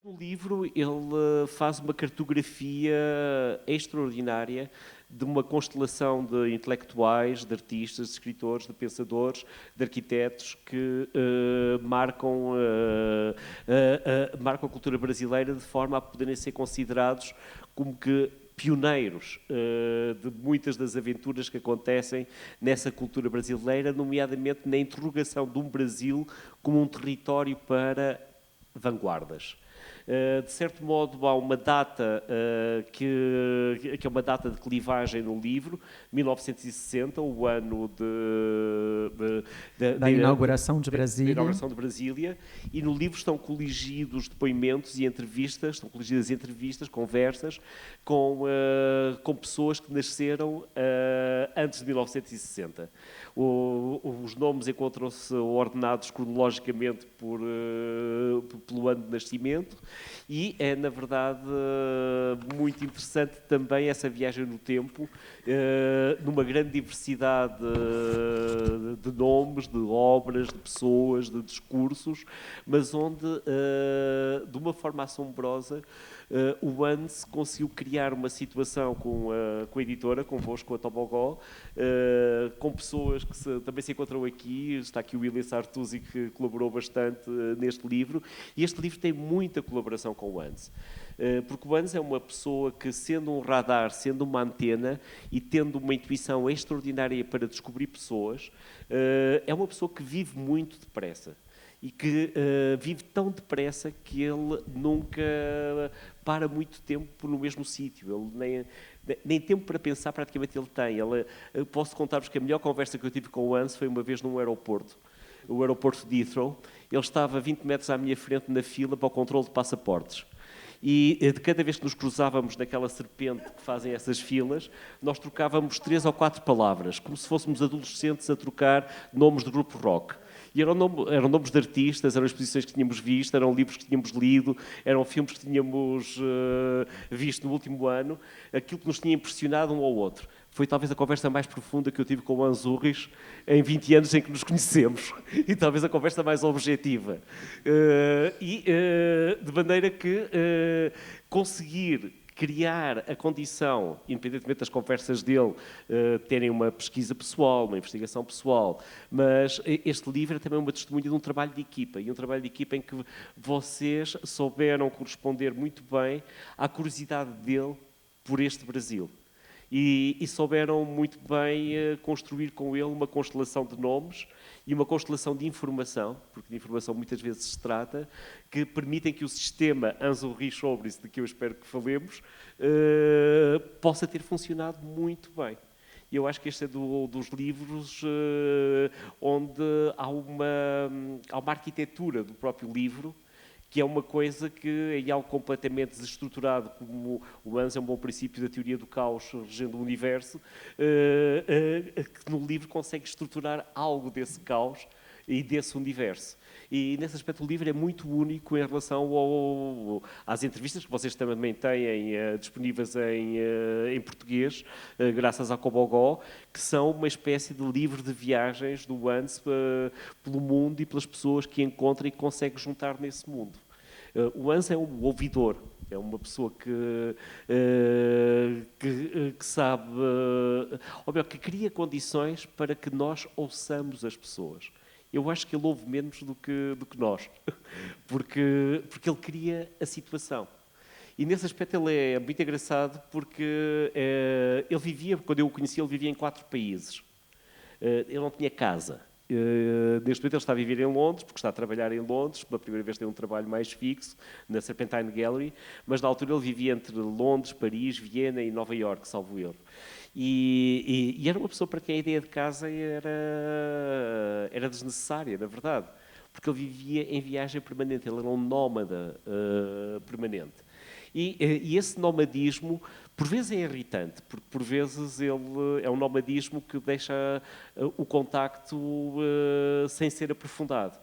No livro, ele faz uma cartografia extraordinária de uma constelação de intelectuais, de artistas, de escritores, de pensadores, de arquitetos que marcam a cultura brasileira de forma a poderem ser considerados como que pioneiros de muitas das aventuras que acontecem nessa cultura brasileira, nomeadamente na interrogação de um Brasil como um território para vanguardas. De certo modo, há uma data que é uma data de clivagem no livro, 1960, o ano Da inauguração de da Brasília. inauguração de Brasília, e no livro estão coligidos depoimentos e entrevistas, estão coligidas entrevistas, conversas, com pessoas que nasceram antes de 1960. Os nomes encontram-se ordenados cronologicamente pelo ano de nascimento, e é, na verdade, muito interessante também essa viagem no tempo, numa grande diversidade de nomes, de obras, de pessoas, de discursos, mas onde, de uma forma assombrosa, o Hans conseguiu criar uma situação com a editora, convosco, com a Tobogó, com pessoas que também se encontram aqui. Está aqui o William Sartusi, que colaborou bastante neste livro, e este livro tem muita colaboração com o Hans. Porque o Hans é uma pessoa que, sendo um radar, sendo uma antena e tendo uma intuição extraordinária para descobrir pessoas, é uma pessoa que vive muito depressa. E que vive tão depressa que ele nunca para muito tempo no mesmo sítio. Ele nem tempo para pensar praticamente ele tem. Posso contar-vos que a melhor conversa que eu tive com o Hans foi uma vez num aeroporto, o aeroporto de Heathrow. Ele estava a 20 metros à minha frente na fila para o controle de passaportes. E de cada vez que nos cruzávamos naquela serpente que fazem essas filas, nós trocávamos 3 ou 4 palavras, como se fôssemos adolescentes a trocar nomes de grupo rock. E eram nomes de artistas, eram exposições que tínhamos visto, eram livros que tínhamos lido, eram filmes que tínhamos visto no último ano, aquilo que nos tinha impressionado um ao outro. Foi talvez a conversa mais profunda que eu tive com o Hans Ulrich em 20 anos em que nos conhecemos, e talvez a conversa mais objetiva. De maneira que conseguir criar a condição, independentemente das conversas dele terem uma pesquisa pessoal, uma investigação pessoal, mas este livro é também uma testemunha de um trabalho de equipa, e um trabalho de equipa em que vocês souberam corresponder muito bem à curiosidade dele por este Brasil. E souberam muito bem construir com ele uma constelação de nomes e uma constelação de informação, porque de informação muitas vezes se trata, que permitem que o sistema Hans Ulrich Obrist, de que eu espero que falemos, possa ter funcionado muito bem. E eu acho que este é dos livros onde há uma arquitetura do próprio livro, que é uma coisa que é algo completamente desestruturado, como o Hans é um bom princípio da teoria do caos regendo o universo, que no livro consegue estruturar algo desse caos e desse universo. E nesse aspecto o livro é muito único em relação às entrevistas que vocês também têm disponíveis em português, graças à Cobogó, que são uma espécie de livro de viagens do Hans pelo mundo e pelas pessoas que encontra e que consegue juntar nesse mundo. O Hans é um ouvidor, é uma pessoa que sabe, ou melhor, que cria condições para que nós ouçamos as pessoas. Eu acho que ele ouve menos do que nós, porque ele cria a situação. E nesse aspecto ele é muito engraçado, porque ele vivia, quando eu o conheci, ele vivia em 4 países. Ele não tinha casa. Neste momento ele está a viver em Londres, porque está a trabalhar em Londres, pela primeira vez tem um trabalho mais fixo, na Serpentine Gallery, mas na altura ele vivia entre Londres, Paris, Viena e Nova Iorque, salvo erro. E era uma pessoa para quem a ideia de casa era desnecessária, na verdade, porque ele vivia em viagem permanente, ele era um nómada permanente. E esse nomadismo, por vezes, é irritante, porque por vezes ele é um nomadismo que deixa o contacto sem ser aprofundado.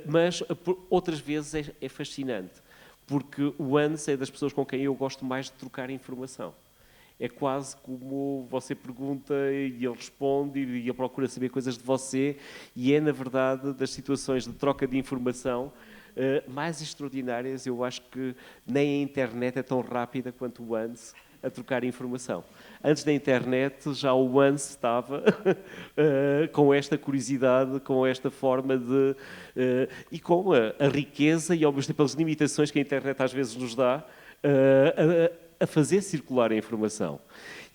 Mas por outras vezes é fascinante, porque o Hans é das pessoas com quem eu gosto mais de trocar informação. É quase como você pergunta e ele responde e ele procura saber coisas de você, e é, na verdade, das situações de troca de informação mais extraordinárias. Eu acho que nem a internet é tão rápida quanto o ANS a trocar informação. Antes da internet, já o ANS estava com esta curiosidade, com esta forma de... e com a riqueza e, ao mesmo tempo, as limitações que a internet às vezes nos dá a fazer circular a informação.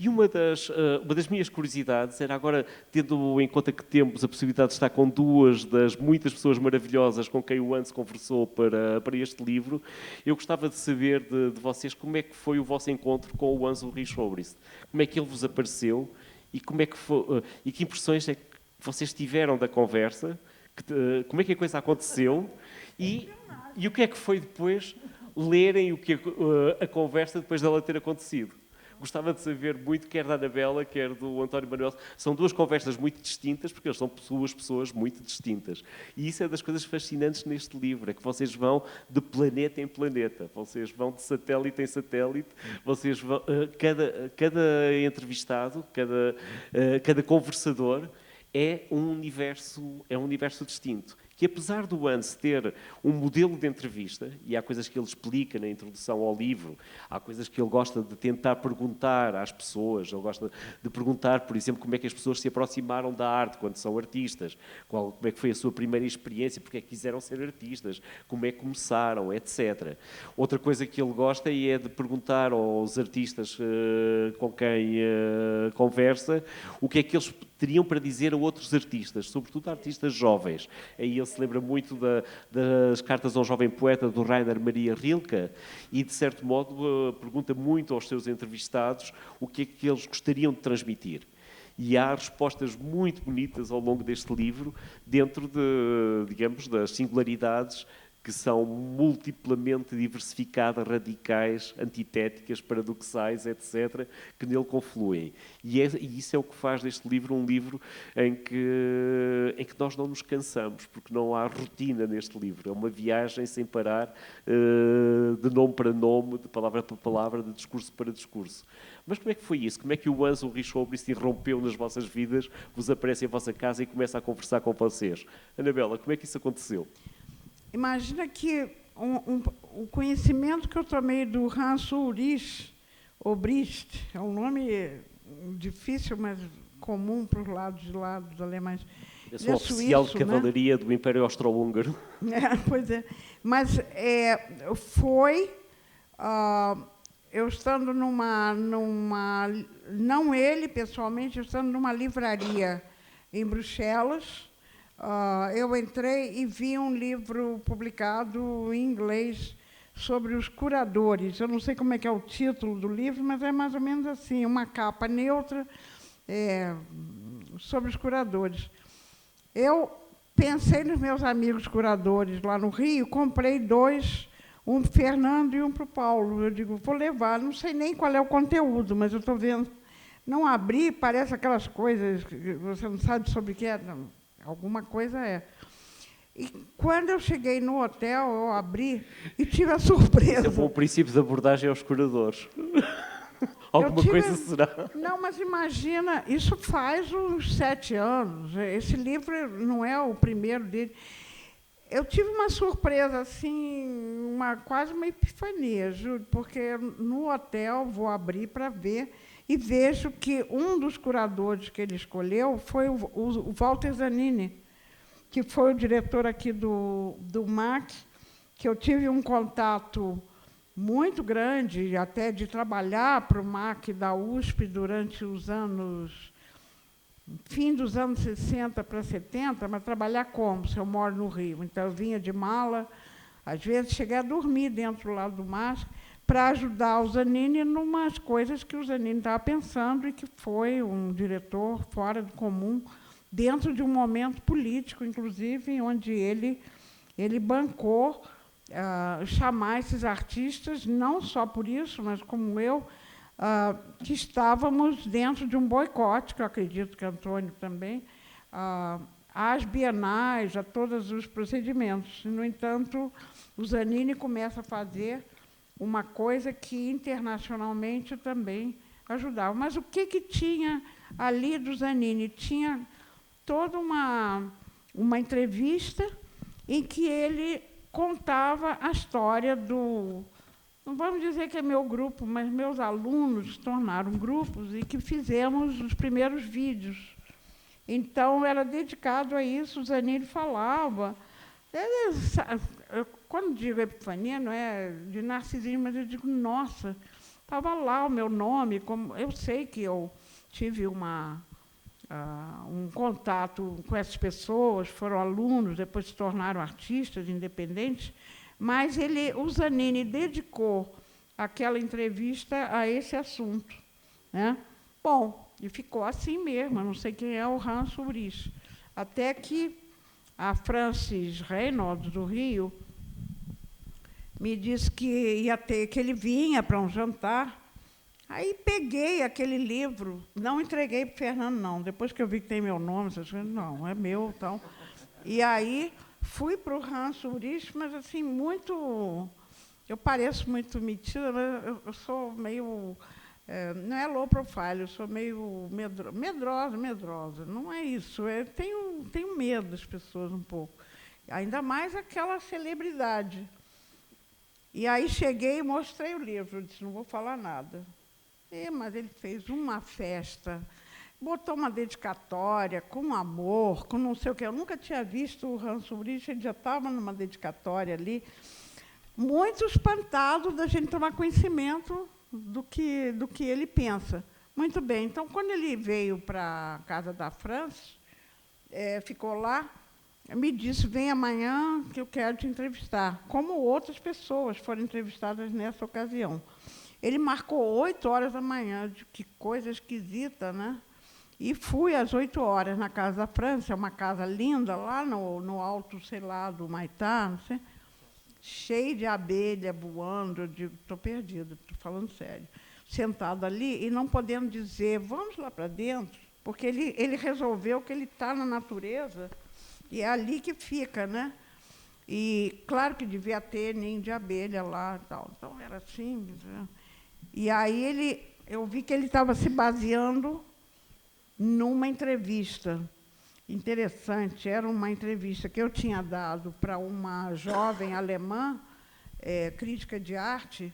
E uma das minhas curiosidades era agora, tendo em conta que temos a possibilidade de estar com duas das muitas pessoas maravilhosas com quem o ANS conversou para este livro, eu gostava de saber de vocês como é que foi o vosso encontro com o Hans Ulrich Obrist. Como é que ele vos apareceu e como é que foi, e que impressões é que vocês tiveram da conversa, como é que a coisa aconteceu e o que é que foi depois lerem o que a conversa depois dela ter acontecido. Gostava de saber muito, quer da Anabela, quer do António Manuel. São duas conversas muito distintas, porque eles são duas pessoas muito distintas. E isso é das coisas fascinantes neste livro, é que vocês vão de planeta em planeta, vocês vão de satélite em satélite, vocês vão, cada entrevistado, cada conversador é um universo distinto. Que apesar do Hans ter um modelo de entrevista, e há coisas que ele explica na introdução ao livro, há coisas que ele gosta de tentar perguntar às pessoas, ele gosta de perguntar, por exemplo, como é que as pessoas se aproximaram da arte quando são artistas, como é que foi a sua primeira experiência, porque é que quiseram ser artistas, como é que começaram, etc. Outra coisa que ele gosta é de perguntar aos artistas com quem conversa o que é que eles teriam para dizer a outros artistas, sobretudo a artistas jovens. Aí ele se lembra muito das cartas ao jovem poeta do Rainer Maria Rilke e, de certo modo, pergunta muito aos seus entrevistados o que é que eles gostariam de transmitir. E há respostas muito bonitas ao longo deste livro, dentro digamos, das singularidades que são multiplamente diversificadas, radicais, antitéticas, paradoxais, etc., que nele confluem. E isso é o que faz deste livro um livro em que nós não nos cansamos, porque não há rotina neste livro. É uma viagem sem parar, de nome para nome, de palavra para palavra, de discurso para discurso. Mas como é que foi isso? Como é que o Hans Ulrich Obrist irrompeu nas vossas vidas, vos aparece em vossa casa e começa a conversar com vocês? Anabela, como é que isso aconteceu? Imagina que o conhecimento que eu tomei do Hans Ulrich Obrist, é um nome difícil, mas comum para os lados de lá dos alemães. Eu sou oficial de cavalaria, né? Do Império Austro-Húngaro. Pois é. Mas foi... eu estando não ele pessoalmente, eu estando numa livraria em Bruxelas, eu entrei e vi um livro publicado em inglês sobre os curadores. Eu não sei como é que é o título do livro, mas é mais ou menos assim, uma capa neutra sobre os curadores. Eu pensei nos meus amigos curadores lá no Rio, comprei dois, um para o Fernando e um para o Paulo. Eu digo, vou levar, não sei nem qual é o conteúdo, mas eu estou vendo. Não abri, parece aquelas coisas que você não sabe sobre o que é. Não, alguma coisa é. E quando eu cheguei no hotel, eu abri e tive a surpresa. Esse é um bom princípio de abordagem aos curadores. Alguma coisa será? Não, mas imagina, isso faz uns 7 anos. Esse livro não é o primeiro dele. Eu tive uma surpresa, assim, quase uma epifania, juro, porque no hotel vou abrir para ver e vejo que um dos curadores que ele escolheu foi o Walter Zanini, que foi o diretor aqui do MAC, que eu tive um contato muito grande, até de trabalhar para o MAC da USP durante os anos, fim dos anos 60 para 70, mas trabalhar como? Se eu moro no Rio. Então, eu vinha de mala, às vezes cheguei a dormir dentro lá do MAC, para ajudar o Zanini em umas coisas que o Zanini estava pensando e que foi um diretor fora do comum, dentro de um momento político, inclusive, onde ele bancou chamar esses artistas, não só por isso, mas como eu, que estávamos dentro de um boicote, que eu acredito que Antônio também, às bienais, a todos os procedimentos. No entanto, o Zanini começa a fazer uma coisa que internacionalmente também ajudava. Mas o que tinha ali do Zanini? Tinha toda uma entrevista em que ele contava a história do... Não vamos dizer que é meu grupo, mas meus alunos tornaram grupos e que fizemos os primeiros vídeos. Então, era dedicado a isso, o Zanini falava. Quando digo epifania, não é de narcisismo, mas eu digo, nossa, estava lá o meu nome. Eu sei que eu tive um contato com essas pessoas, foram alunos, depois se tornaram artistas independentes, mas o Zanini dedicou aquela entrevista a esse assunto, né? Bom, e ficou assim mesmo, eu não sei quem é o Hans Ulrich. Até que a Francis Reynolds, do Rio, me disse que ele vinha para um jantar. Aí peguei aquele livro, não entreguei para o Fernando, não. Depois que eu vi que tem meu nome, eu disse, não, é meu. Então. E aí fui para o Hans Ulrich, mas assim, muito... Eu pareço muito metida, mas eu sou meio... não é low profile, eu sou meio medrosa. Não é isso. Tenho medo das pessoas um pouco. Ainda mais aquela celebridade. E aí cheguei e mostrei o livro. Eu disse, não vou falar nada. Mas ele fez uma festa, botou uma dedicatória com amor, com não sei o quê. Eu nunca tinha visto o Hans Ulrich, ele já estava numa dedicatória ali, muito espantado da gente tomar conhecimento do que ele pensa. Muito bem, então, quando ele veio para a casa da França, ficou lá, me disse, vem amanhã que eu quero te entrevistar, como outras pessoas foram entrevistadas nessa ocasião. Ele marcou 8 horas da manhã, que coisa esquisita, né? E fui às 8 horas na Casa da França, uma casa linda, lá no alto, sei lá, do Maitá, não sei, cheio de abelha voando. Eu digo, estou perdida, estou falando sério. Sentado ali e não podendo dizer, vamos lá para dentro, porque ele resolveu que ele está na natureza e é ali que fica, né? E, claro que devia ter ninho de abelha lá e tal. Então, era assim, né? E aí eu vi que ele estava se baseando numa entrevista interessante. Era uma entrevista que eu tinha dado para uma jovem alemã, crítica de arte,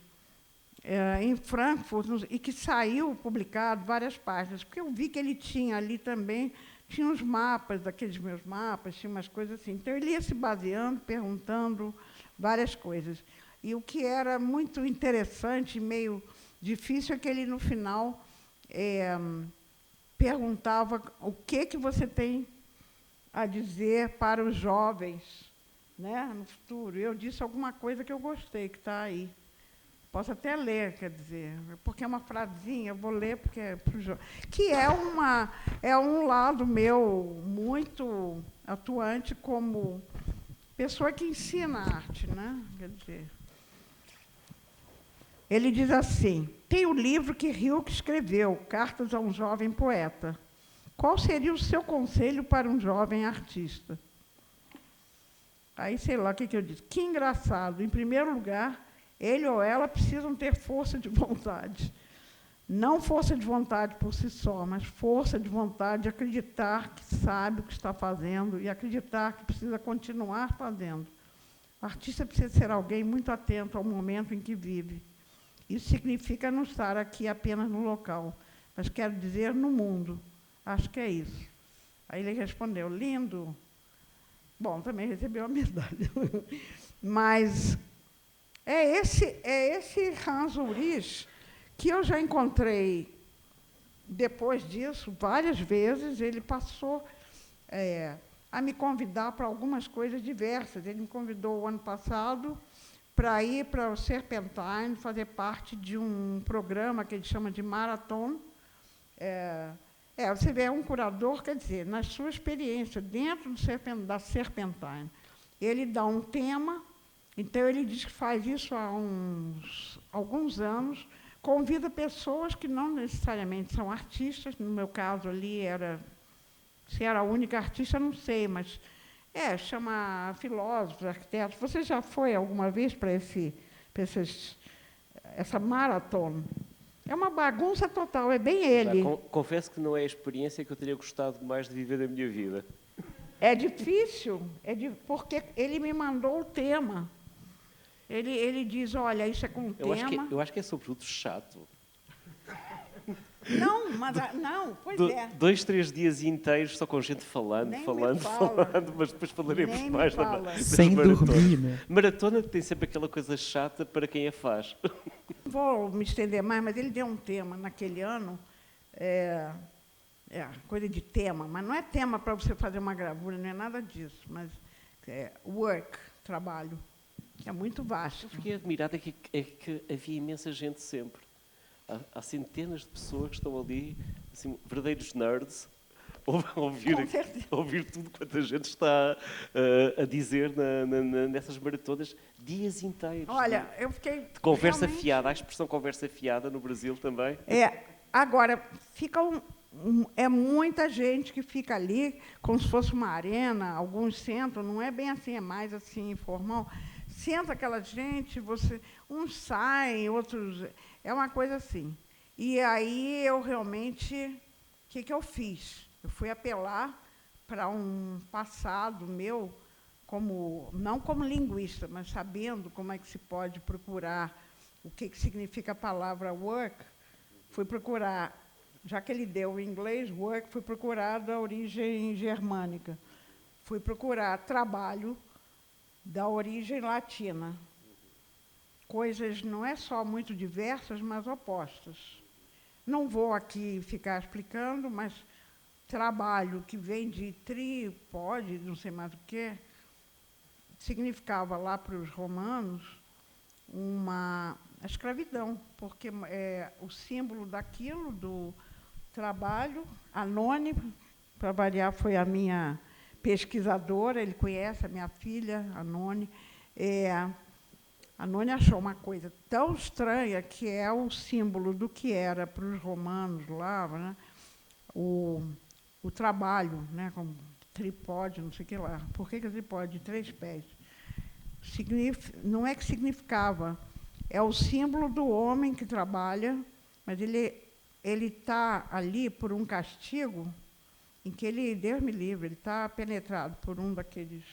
em Frankfurt, e que saiu publicado várias páginas, porque eu vi que ele tinha ali também, tinha uns mapas, daqueles meus mapas, tinha umas coisas assim. Então, ele ia se baseando, perguntando várias coisas. E o que era muito interessante, meio difícil, é que ele, no final, perguntava o que você tem a dizer para os jovens, né, no futuro. Eu disse alguma coisa que eu gostei, que está aí. Posso até ler, quer dizer, porque é uma frasinha, eu vou ler porque é para os jovens. Que é um lado meu muito atuante como pessoa que ensina arte, né? Quer dizer, ele diz assim, tem o livro que Hilke escreveu, Cartas a um Jovem Poeta. Qual seria o seu conselho para um jovem artista? Aí, sei lá o que eu disse. Que engraçado. Em primeiro lugar, ele ou ela precisam ter força de vontade. Não força de vontade por si só, mas força de vontade de acreditar que sabe o que está fazendo e acreditar que precisa continuar fazendo. O artista precisa ser alguém muito atento ao momento em que vive. Isso significa não estar aqui apenas no local, mas quero dizer no mundo. Acho que é isso. Aí ele respondeu, lindo. Bom, também recebeu a medalha. Mas é esse Hans Ulrich que eu já encontrei depois disso várias vezes. Ele passou a me convidar para algumas coisas diversas. Ele me convidou o ano passado para ir para o Serpentine, fazer parte de um programa que ele chama de Marathon. Você vê, é um curador, quer dizer, na sua experiência, dentro da Serpentine, ele dá um tema, então ele diz que faz isso há alguns anos, convida pessoas que não necessariamente são artistas, no meu caso ali, se era a única artista, não sei, mas chama filósofos, arquitetos. Você já foi alguma vez para essa maratona? É uma bagunça total, é bem ele. Confesso que não é a experiência que eu teria gostado mais de viver da minha vida. É difícil, porque ele me mandou o tema. Ele diz, olha, isso é com o tema. Eu acho que é sobretudo chato. Não, mas não, pois é. 2, 3 dias inteiros só com gente falando, mas depois falaremos mais das sem dormir, né? Maratona tem sempre aquela coisa chata para quem a faz. Vou me estender mais, mas ele deu um tema naquele ano, coisa de tema, mas não é tema para você fazer uma gravura, não é nada disso, mas work, trabalho, que é muito vasto. Eu fiquei admirada que havia imensa gente sempre. Há centenas de pessoas que estão ali, assim, verdadeiros nerds, a ouvir tudo quanto a gente está a dizer nessas maratonas, dias inteiros. Olha, eu fiquei... De conversa fiada, a expressão conversa fiada no Brasil também. Agora, é muita gente que fica ali, como se fosse uma arena, alguns sentam, não é bem assim, é mais assim, informal. Senta aquela gente, uns saem, outros... É uma coisa assim. E aí, eu realmente... O que eu fiz? Eu fui apelar para um passado meu, não como linguista, mas sabendo como é que se pode procurar o que significa a palavra work. Fui procurar, já que ele deu o inglês, work, fui procurar da origem germânica. Fui procurar trabalho da origem latina. Coisas não é só muito diversas, mas opostas. Não vou aqui ficar explicando, mas trabalho que vem de trípode, não sei mais o quê, significava lá para os romanos a escravidão, porque o símbolo daquilo, do trabalho, Anone, para variar, foi a minha pesquisadora, ele conhece a minha filha, Anone. Anone achou uma coisa tão estranha, que é o símbolo do que era para os romanos lá, né? O trabalho, né? Como tripode, não sei o que lá. Por que tripode? 3 pés. Não é que significava, é o símbolo do homem que trabalha, mas ele está ali por um castigo em que Deus me livre, ele está penetrado por um daqueles...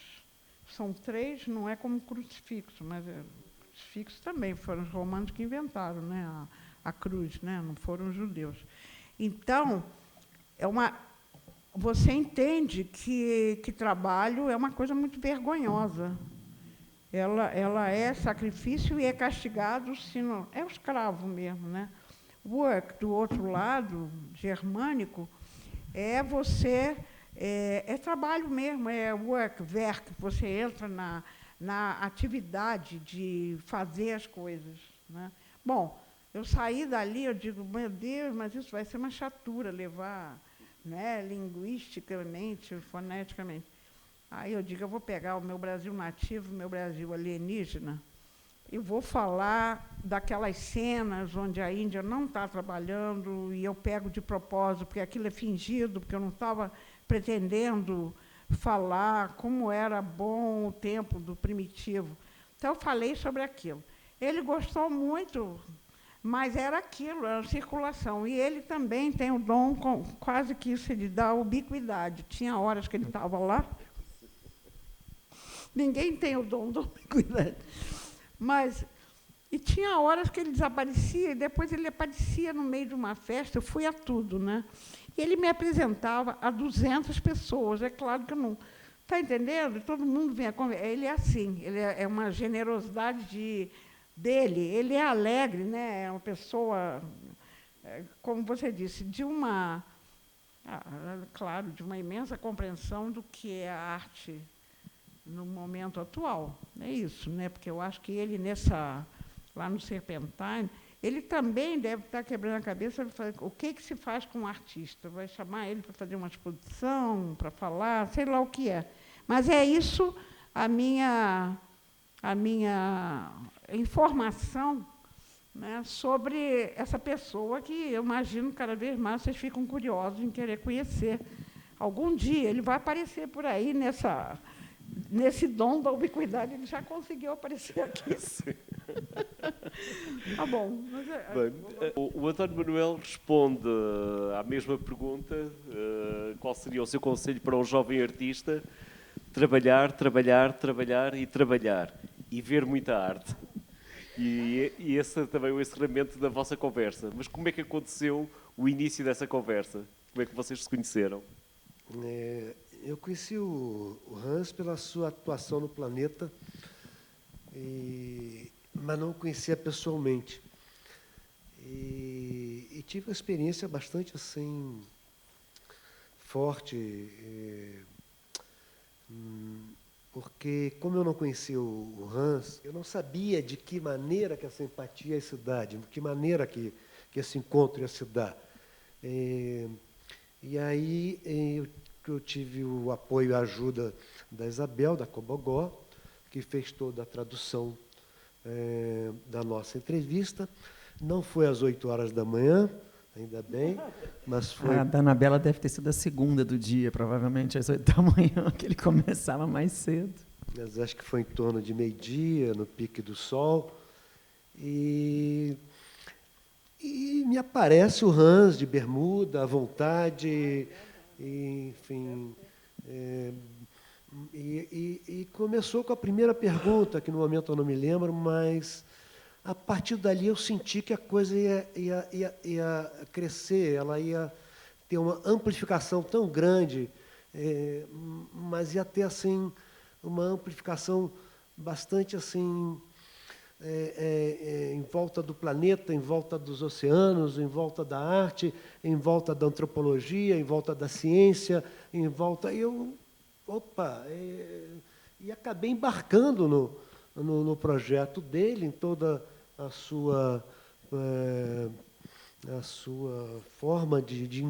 São 3, não é como crucifixo, mas crucifixo também foram os romanos que inventaram, né, a cruz, né, não foram os judeus. Então, você entende que trabalho é uma coisa muito vergonhosa. Ela é sacrifício e é castigado, se não, é o escravo mesmo, né? Work, do outro lado, germânico, é trabalho mesmo, é work, werk, você entra na atividade de fazer as coisas, né? Bom, eu saí dali, eu digo, meu Deus, mas isso vai ser uma chatura, levar, né, linguisticamente, foneticamente. Aí eu digo, eu vou pegar o meu Brasil nativo, o meu Brasil alienígena, e vou falar daquelas cenas onde a Índia não está trabalhando, e eu pego de propósito, porque aquilo é fingido, porque eu não estava pretendendo falar como era bom o tempo do primitivo. Então, eu falei sobre aquilo. Ele gostou muito, mas era aquilo, era circulação. E ele também tem o dom, quase que isso, de dar ubiquidade. Tinha horas que ele estava lá. Ninguém tem o dom da ubiquidade. E tinha horas que ele desaparecia, e depois ele aparecia no meio de uma festa, eu fui a tudo, né? E ele me apresentava a 200 pessoas, é claro que eu não... Está entendendo? Todo mundo vinha conversar. Ele é assim, ele é uma generosidade dele, ele é alegre, né? É uma pessoa, como você disse, claro, de uma imensa compreensão do que é a arte no momento atual. É isso, né? Porque eu acho que ele, lá no Serpentine, ele também deve estar quebrando a cabeça de fazer, o que se faz com um artista. Vai chamar ele para fazer uma exposição, para falar, sei lá o que é. Mas é isso a minha informação, né, sobre essa pessoa que eu imagino cada vez mais vocês ficam curiosos em querer conhecer. Algum dia ele vai aparecer por aí nesse dom da ubiquidade, ele já conseguiu aparecer aqui. Tá bom. Bem, o António Manuel responde à mesma pergunta. Qual seria o seu conselho para um jovem artista? Trabalhar, trabalhar, trabalhar e trabalhar. E ver muita arte. E esse é também o encerramento da vossa conversa. Mas como é que aconteceu o início dessa conversa? Como é que vocês se conheceram? Eu conheci o Hans pela sua atuação no Planeta, mas não o conhecia pessoalmente. E tive uma experiência bastante assim forte, porque como eu não conhecia o Hans, eu não sabia de que maneira que essa empatia ia se dar, de que maneira que esse encontro ia se dar. E aí eu tive o apoio e a ajuda da Isabel, da Cobogó, que fez toda a tradução da nossa entrevista. Não foi às 8h da manhã, ainda bem, mas foi... A da Anabela deve ter sido a segunda do dia, provavelmente às 8 da manhã, que ele começava mais cedo. Mas acho que foi em torno de meio-dia, no pique do sol. E me aparece o Hans de bermuda, à vontade, enfim. E começou com a primeira pergunta, que no momento eu não me lembro, mas a partir dali eu senti que a coisa ia crescer, ela ia ter uma amplificação tão grande, mas ia ter assim, uma amplificação bastante assim, em volta do planeta, em volta dos oceanos, em volta da arte, em volta da antropologia, em volta da ciência, em volta... E acabei embarcando no projeto dele, em toda a sua forma de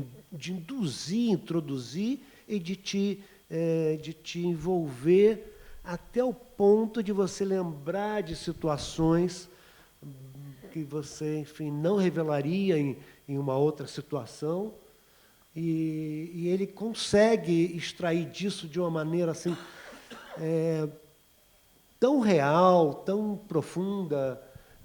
induzir, introduzir e de te envolver até o ponto de você lembrar de situações que você, enfim, não revelaria em uma outra situação. E ele consegue extrair disso de uma maneira assim, tão real, tão profunda,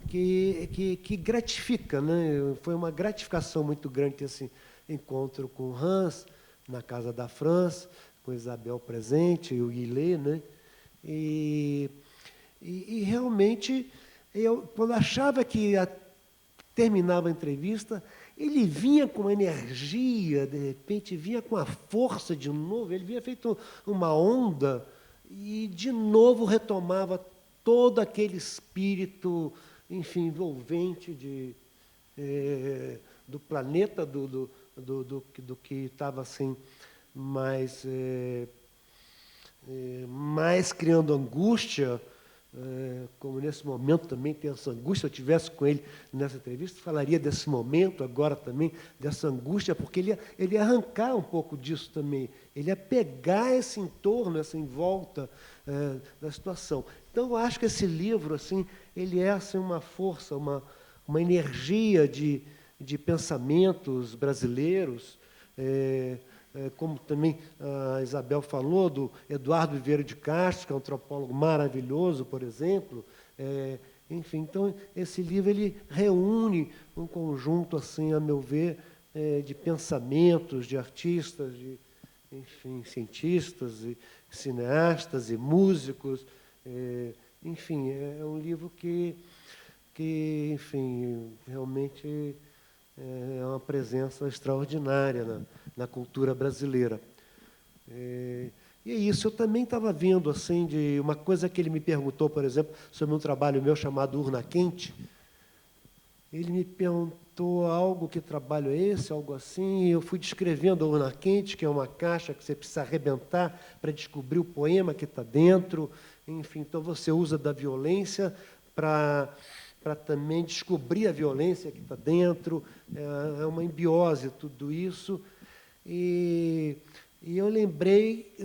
que gratifica, né? Foi uma gratificação muito grande ter esse encontro com o Hans, na Casa da França, com a Isabel presente, e o Guilherme, né? E realmente, quando achava que terminava a entrevista, ele vinha com uma energia, de repente, vinha com a força de novo, ele vinha feito uma onda e, de novo, retomava todo aquele espírito, enfim, envolvente do planeta, do que estava assim, mais criando angústia, como nesse momento também tem essa angústia. Se eu estivesse com ele nessa entrevista, falaria desse momento agora também, dessa angústia, porque ele ia arrancar um pouco disso também, ele ia pegar esse entorno, essa envolta da situação. Então, eu acho que esse livro, assim, ele é assim, uma força, uma energia de pensamentos brasileiros, como também a Isabel falou, do Eduardo Vieira de Castro, que é um antropólogo maravilhoso, por exemplo. Enfim, então, esse livro ele reúne um conjunto, assim, a meu ver, de pensamentos, de artistas, de, enfim, cientistas, e cineastas e músicos. Enfim, é um livro que, enfim, realmente é uma presença extraordinária na cultura brasileira. E é isso. Eu também estava vendo assim, de uma coisa que ele me perguntou, por exemplo, sobre um trabalho meu chamado Urna Quente. Ele me perguntou algo, que trabalho é esse, algo assim, e eu fui descrevendo a Urna Quente, que é uma caixa que você precisa arrebentar para descobrir o poema que está dentro. Enfim, então você usa da violência para também descobrir a violência que está dentro. É uma imbiose tudo isso. E eu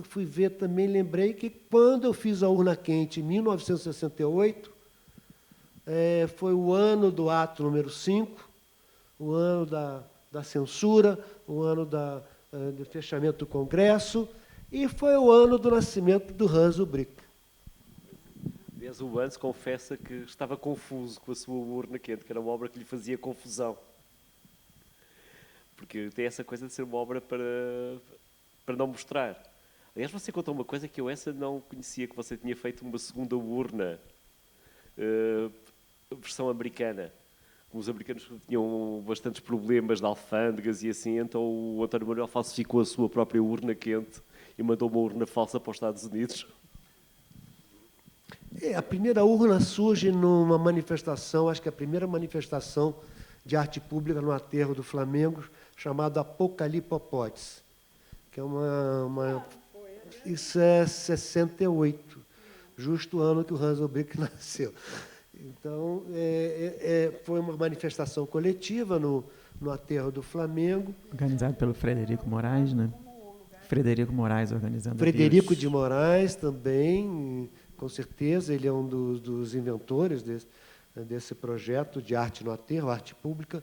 fui ver também, lembrei que quando eu fiz a Urna Quente, em 1968, foi o ano do ato número 5, o ano da censura, o ano do fechamento do Congresso, e foi o ano do nascimento do Hans Ulrich. Aliás, o Hans confessa que estava confuso com a sua urna quente, que era uma obra que lhe fazia confusão. Porque tem essa coisa de ser uma obra para não mostrar. Aliás, você contou uma coisa que eu essa não conhecia, que você tinha feito uma segunda urna, versão americana. Os americanos tinham bastantes problemas de alfândegas e assim, então o António Manuel falsificou a sua própria urna quente e mandou uma urna falsa para os Estados Unidos. A primeira urna surge numa manifestação, acho que a primeira manifestação de arte pública no aterro do Flamengo, chamado Apocalipopotes, que é isso é 68, justo o ano que o Hans Ulrich nasceu. Então, foi uma manifestação coletiva no aterro do Flamengo. Organizado pelo Frederico Moraes, né? Frederico Moraes organizando. Frederico de Moraes também, com certeza, ele é um dos inventores desse projeto de arte no aterro, arte pública,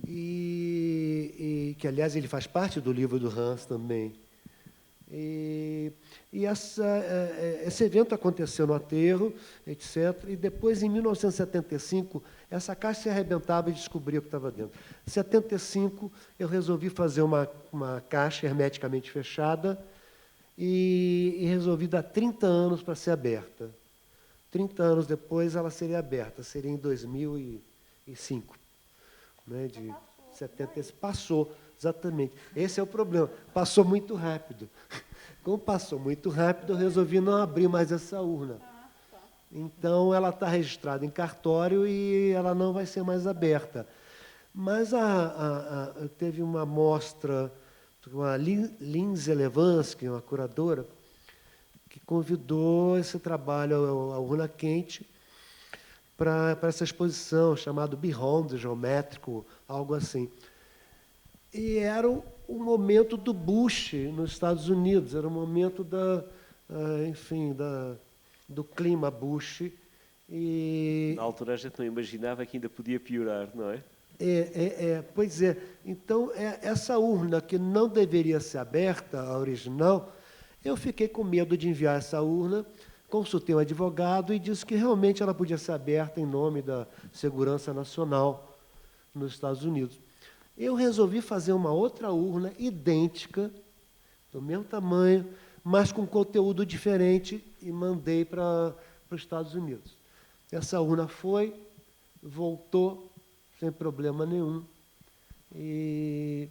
e que, aliás, ele faz parte do livro do Hans também. Esse evento aconteceu no aterro, etc. E depois, em 1975, essa caixa se arrebentava e descobria o que estava dentro. Em 75, eu resolvi fazer uma caixa hermeticamente fechada e resolvi dar 30 anos para ser aberta. 30 anos depois, ela seria aberta, seria em 2005. Né, de 70, passou, exatamente. Esse é o problema. Passou muito rápido. Como passou muito rápido, eu resolvi não abrir mais essa urna. Então, ela está registrada em cartório e ela não vai ser mais aberta. Mas teve uma mostra, uma Lindsay Levansky, uma curadora, que convidou esse trabalho, a urna quente, para essa exposição, chamado Beyond Geométrico, algo assim. E era o momento do Bush nos Estados Unidos, era o momento do clima Bush. Na altura a gente não imaginava que ainda podia piorar, não é? Pois é. Então, essa urna que não deveria ser aberta, a original, eu fiquei com medo de enviar essa urna, consultei um advogado e disse que realmente ela podia ser aberta em nome da segurança nacional nos Estados Unidos. Eu resolvi fazer uma outra urna idêntica, do mesmo tamanho, mas com conteúdo diferente, e mandei para os Estados Unidos. Essa urna voltou, sem problema nenhum. E,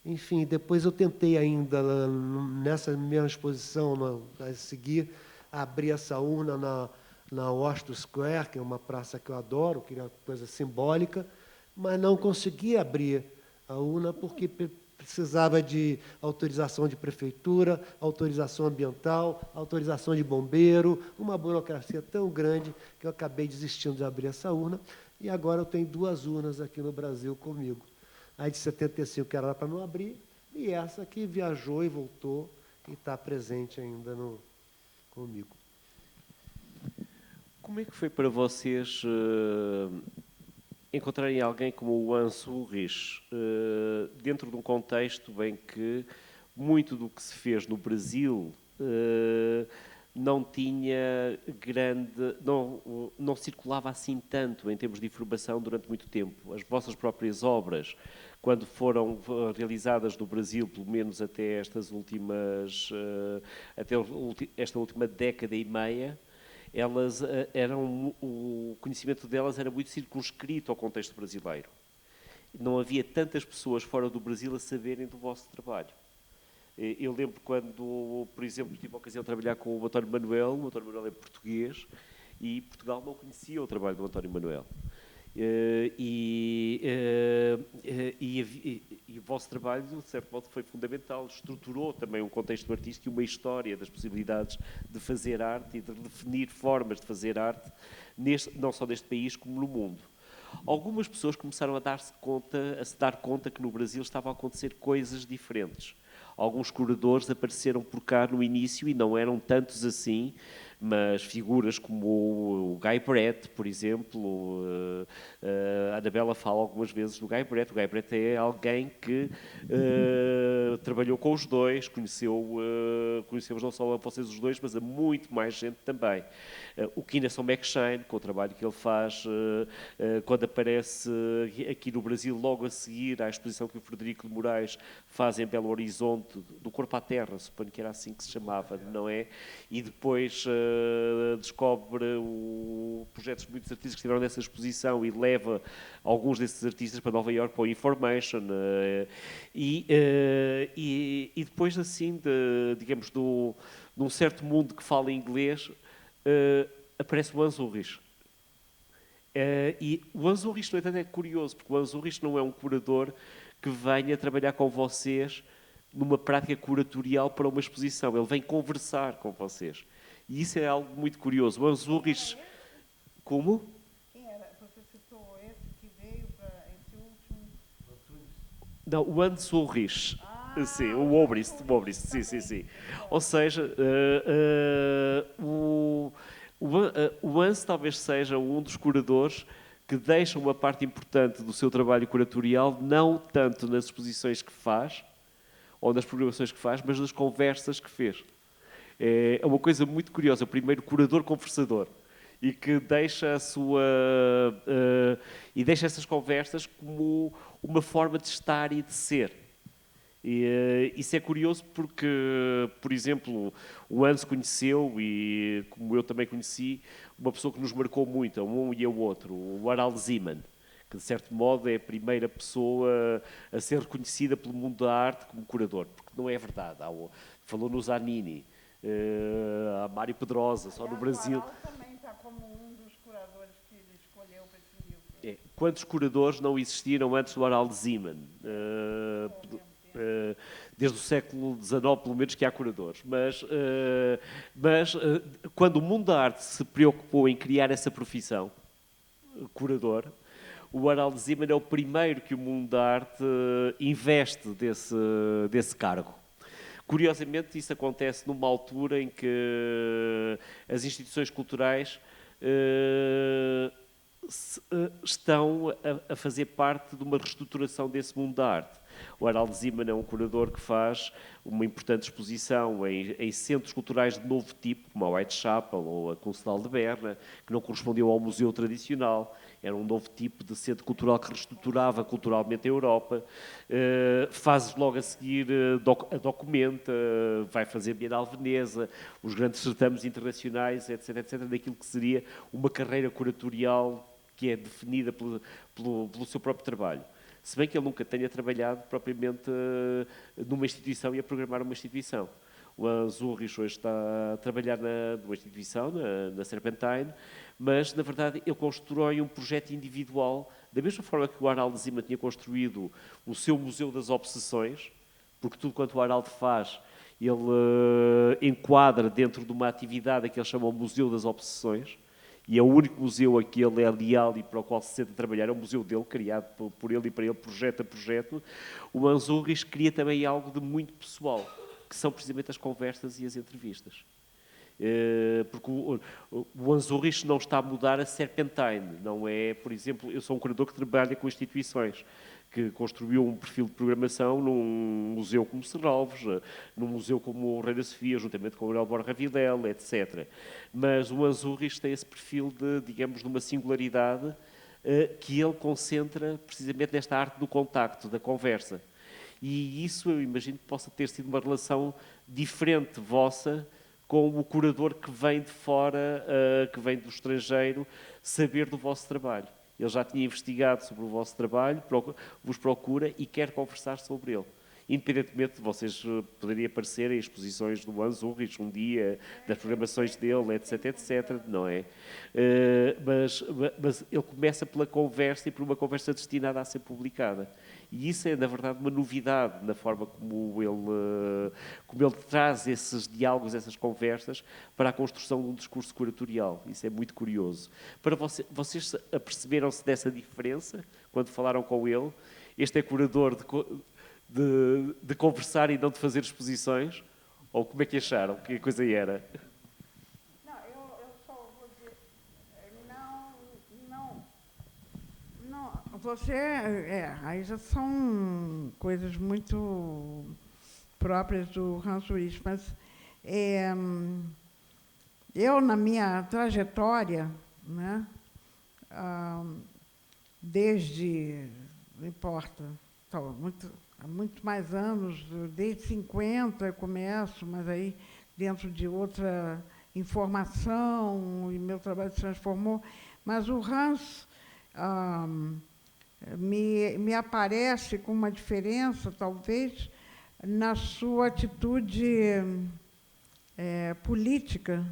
enfim, depois eu tentei ainda, nessa mesma exposição, a seguir, abrir essa urna na Washington Square, que é uma praça que eu adoro, que é uma coisa simbólica, mas não consegui abrir a urna porque precisava de autorização de prefeitura, autorização ambiental, autorização de bombeiro, uma burocracia tão grande que eu acabei desistindo de abrir essa urna, e agora eu tenho 2 urnas aqui no Brasil comigo. A de 75, que era para não abrir, e essa que viajou e voltou e está presente ainda comigo. Como é que foi para vocês encontrarem alguém como o Hans Ulrich dentro de um contexto em que muito do que se fez no Brasil não tinha não circulava assim tanto em termos de informação durante muito tempo. As vossas próprias obras, quando foram realizadas no Brasil, pelo menos até esta última década e meia, o conhecimento delas era muito circunscrito ao contexto brasileiro. Não havia tantas pessoas fora do Brasil a saberem do vosso trabalho. Eu lembro quando, por exemplo, tive a ocasião de trabalhar com o António Manuel. O António Manuel é português e Portugal não conhecia o trabalho do António Manuel. E o vosso trabalho, de certo modo, foi fundamental. Estruturou também um contexto artístico e uma história das possibilidades de fazer arte e de definir formas de fazer arte, não só neste país como no mundo. Algumas pessoas começaram a se dar conta que no Brasil estavam a acontecer coisas diferentes. Alguns curadores apareceram por cá no início e não eram tantos assim, mas figuras como o Guy Brett, por exemplo, a Anabela fala algumas vezes do Guy Brett. O Guy Brett é alguém que trabalhou com os dois, conhecemos não só a vocês os dois, mas a muito mais gente também. O Kinnison McShane, com o trabalho que ele faz quando aparece aqui no Brasil, logo a seguir à exposição que o Frederico de Moraes faz em Belo Horizonte, do Corpo à Terra, suponho que era assim que se chamava, não é? E depois descobre projetos de muitos artistas que estiveram nessa exposição e leva alguns desses artistas para Nova Iorque, para o Information. E depois, assim, digamos, num certo mundo que fala inglês, aparece o Hans Ulrich. E o Hans Ulrich, no entanto, é curioso, porque o Hans Ulrich não é um curador que venha trabalhar com vocês numa prática curatorial para uma exposição. Ele vem conversar com vocês. E isso é algo muito curioso. O Hans Ulrich... Como? Quem era? Você citou esse que veio para esse último... Não, o Hans Ulrich. Sim, o Obrist, sim. Ou seja, o Hans talvez seja um dos curadores que deixa uma parte importante do seu trabalho curatorial, não tanto nas exposições que faz, ou nas programações que faz, mas nas conversas que fez. É uma coisa muito curiosa, o primeiro curador-conversador, e que deixa deixa essas conversas como uma forma de estar e de ser. E isso é curioso porque, por exemplo, o Hans conheceu, e como eu também conheci, uma pessoa que nos marcou muito, a um e ao outro, o Harald Zeeman, que de certo modo é a primeira pessoa a ser reconhecida pelo mundo da arte como curador, porque não é verdade. Falou no Zanini, há Mário Pedrosa, só no Brasil. O Harald também está como um dos curadores que ele escolheu para esse livro. Quantos curadores não existiram antes do Harald Zeeman? Desde o século XIX, pelo menos, que há curadores. Mas quando o mundo da arte se preocupou em criar essa profissão, curador, o Harald Zeeman é o primeiro que o mundo da arte investe desse cargo. Curiosamente, isso acontece numa altura em que as instituições culturais estão a fazer parte de uma reestruturação desse mundo da arte. O Harald Zeeman é um curador que faz uma importante exposição em centros culturais de novo tipo, como a Whitechapel ou a Conselho de Berna, que não correspondiam ao museu tradicional. Era um novo tipo de centro cultural que reestruturava culturalmente a Europa. Faz logo a seguir a Documenta, vai fazer Bienal Veneza, os grandes certames internacionais, etc., daquilo que seria uma carreira curatorial que é definida pelo seu próprio trabalho. Se bem que ele nunca tenha trabalhado propriamente numa instituição e a programar uma instituição. O Hans Ulrich hoje está a trabalhar numa instituição, na Serpentine, mas, na verdade, ele constrói um projeto individual, da mesma forma que o Harald Zeeman tinha construído o seu Museu das Obsessões, porque tudo quanto o Harald faz, ele enquadra dentro de uma atividade que ele chama o Museu das Obsessões, e é o único museu a que ele é leal e para o qual se sente a trabalhar, é um museu dele, criado por ele e para ele, projeto a projeto. O Hans Ulrich cria também algo de muito pessoal, que são precisamente as conversas e as entrevistas. Porque o Hans Ulrich não está a mudar a Serpentine, não é, por exemplo, eu sou um curador que trabalha com instituições, que construiu um perfil de programação num museu como Serralves, num museu como o Rei da Sofia, juntamente com o Aurel Borja Videla, etc. Mas o Hans Ulrich tem esse perfil de uma singularidade que ele concentra precisamente nesta arte do contacto, da conversa. E isso eu imagino que possa ter sido uma relação diferente vossa com o curador que vem de fora, que vem do estrangeiro, saber do vosso trabalho. Ele já tinha investigado sobre o vosso trabalho, vos procura e quer conversar sobre ele. Independentemente de vocês poderem aparecer em exposições do Hans Ulrich um dia, das programações dele, etc., não é? Mas ele começa pela conversa e por uma conversa destinada a ser publicada. E isso é, na verdade, uma novidade na forma como ele traz esses diálogos, essas conversas, para a construção de um discurso curatorial. Isso é muito curioso. Para vocês aperceberam-se dessa diferença quando falaram com ele? Este é curador de conversar e não de fazer exposições? Ou como é que acharam? Que coisa era? Não, eu aí já são coisas muito próprias do Hans Ulrich, mas eu, na minha trajetória, né, desde, não importa, há muito mais anos, desde 50 eu começo, mas aí dentro de outra informação, e meu trabalho se transformou, mas o Hans me aparece com uma diferença, talvez, na sua atitude política,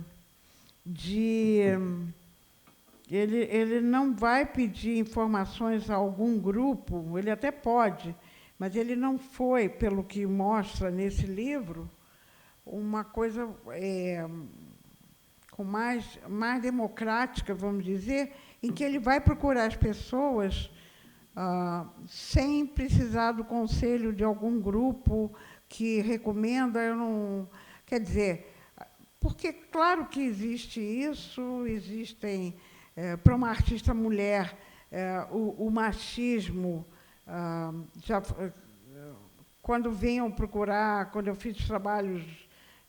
ele não vai pedir informações a algum grupo, ele até pode, mas ele não foi, pelo que mostra nesse livro, uma coisa mais democrática, vamos dizer, em que ele vai procurar as pessoas sem precisar do conselho de algum grupo que recomenda. Quer dizer, porque, claro que existe isso, existem, para uma artista mulher, o machismo, quando vinham procurar, quando eu fiz trabalhos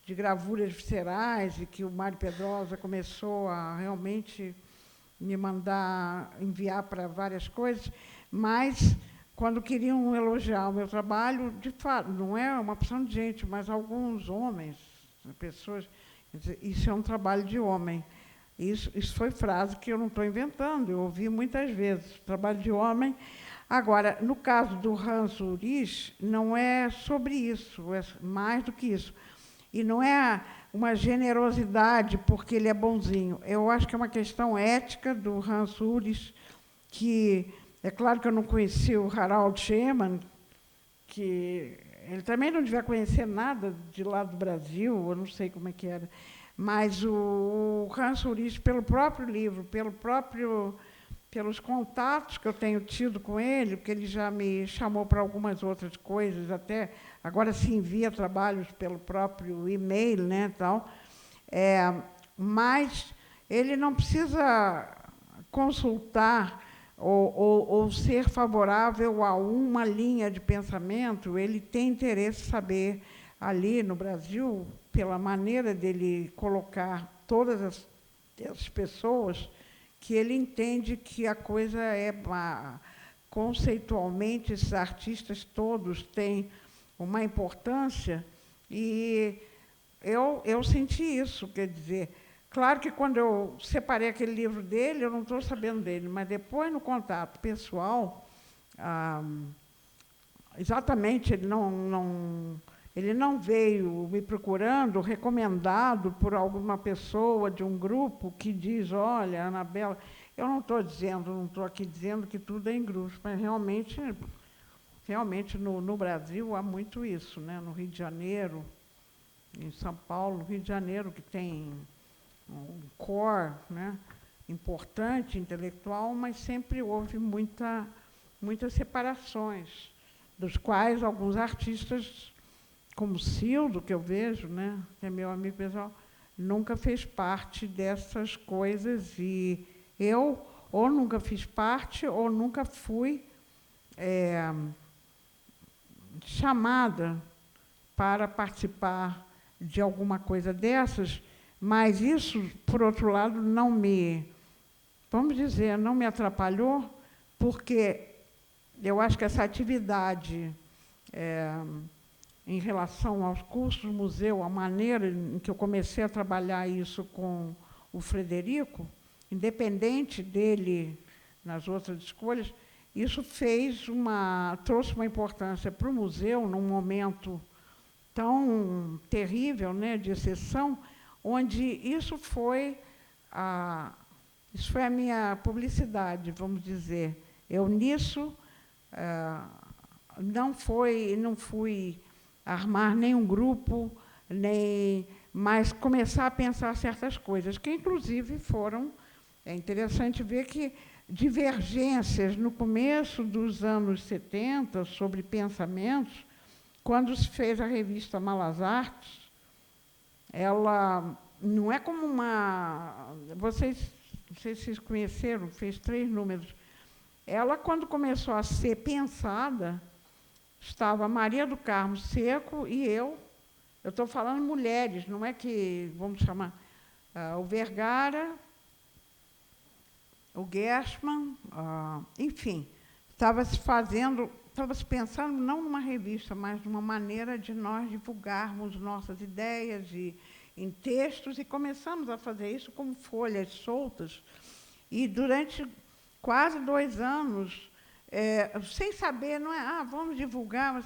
de gravuras viscerais, e que o Mário Pedrosa começou a realmente me enviar para várias coisas, mas, quando queriam elogiar o meu trabalho, de fato, não é uma opção de gente, mas alguns homens, pessoas, isso é um trabalho de homem. Isso foi frase que eu não estou inventando, eu ouvi muitas vezes, trabalho de homem. Agora, no caso do Hans Ulrich, não é sobre isso, é mais do que isso. E não é uma generosidade porque ele é bonzinho. Eu acho que é uma questão ética do Hans Ulrich, que, é claro que eu não conheci o Harald Schemann, que ele também não devia conhecer nada de lá do Brasil, eu não sei como é que era, mas o Hans Ulrich, pelo próprio livro, pelos contatos que eu tenho tido com ele, porque ele já me chamou para algumas outras coisas, até agora se envia trabalhos pelo próprio e-mail, né, tal. Mas ele não precisa consultar ou ser favorável a uma linha de pensamento, ele tem interesse em saber, ali no Brasil, pela maneira dele colocar todas as pessoas, que ele entende que a coisa conceitualmente, esses artistas todos têm uma importância, e eu senti isso, quer dizer, claro que quando eu separei aquele livro dele, eu não estou sabendo dele, mas depois, no contato pessoal, exatamente, ele não veio me procurando, recomendado por alguma pessoa de um grupo que diz, olha, Anabela, eu não estou aqui dizendo que tudo é em grupos, mas realmente no Brasil há muito isso, né? No Rio de Janeiro, em São Paulo, Rio de Janeiro, que tem um core, né, importante, intelectual, mas sempre houve muitas separações, dos quais alguns artistas, como Cildo, que eu vejo, né, que é meu amigo pessoal, nunca fez parte dessas coisas, e eu ou nunca fiz parte ou nunca fui chamada para participar de alguma coisa dessas, mas isso, por outro lado, não me atrapalhou, porque eu acho que essa atividade em relação aos cursos do museu, a maneira em que eu comecei a trabalhar isso com o Frederico, independente dele nas outras escolhas, isso trouxe uma importância para o museu num momento tão terrível, né, de exceção, onde isso foi a minha publicidade, vamos dizer. Eu, nisso, não fui armar nenhum grupo, mas começar a pensar certas coisas, que, inclusive, é interessante ver que divergências no começo dos anos 70 sobre pensamentos, quando se fez a revista Malas Artes, ela não é como não sei se vocês conheceram, fez 3 números. Ela, quando começou a ser pensada, estava Maria do Carmo Seco e eu estou falando mulheres, não é que, vamos chamar, o Vergara, o Gershman, enfim, estava se pensando não numa revista, mas numa maneira de nós divulgarmos nossas ideias em textos, e começamos a fazer isso como folhas soltas. E durante quase 2 anos, sem saber, não é, vamos divulgar, mas...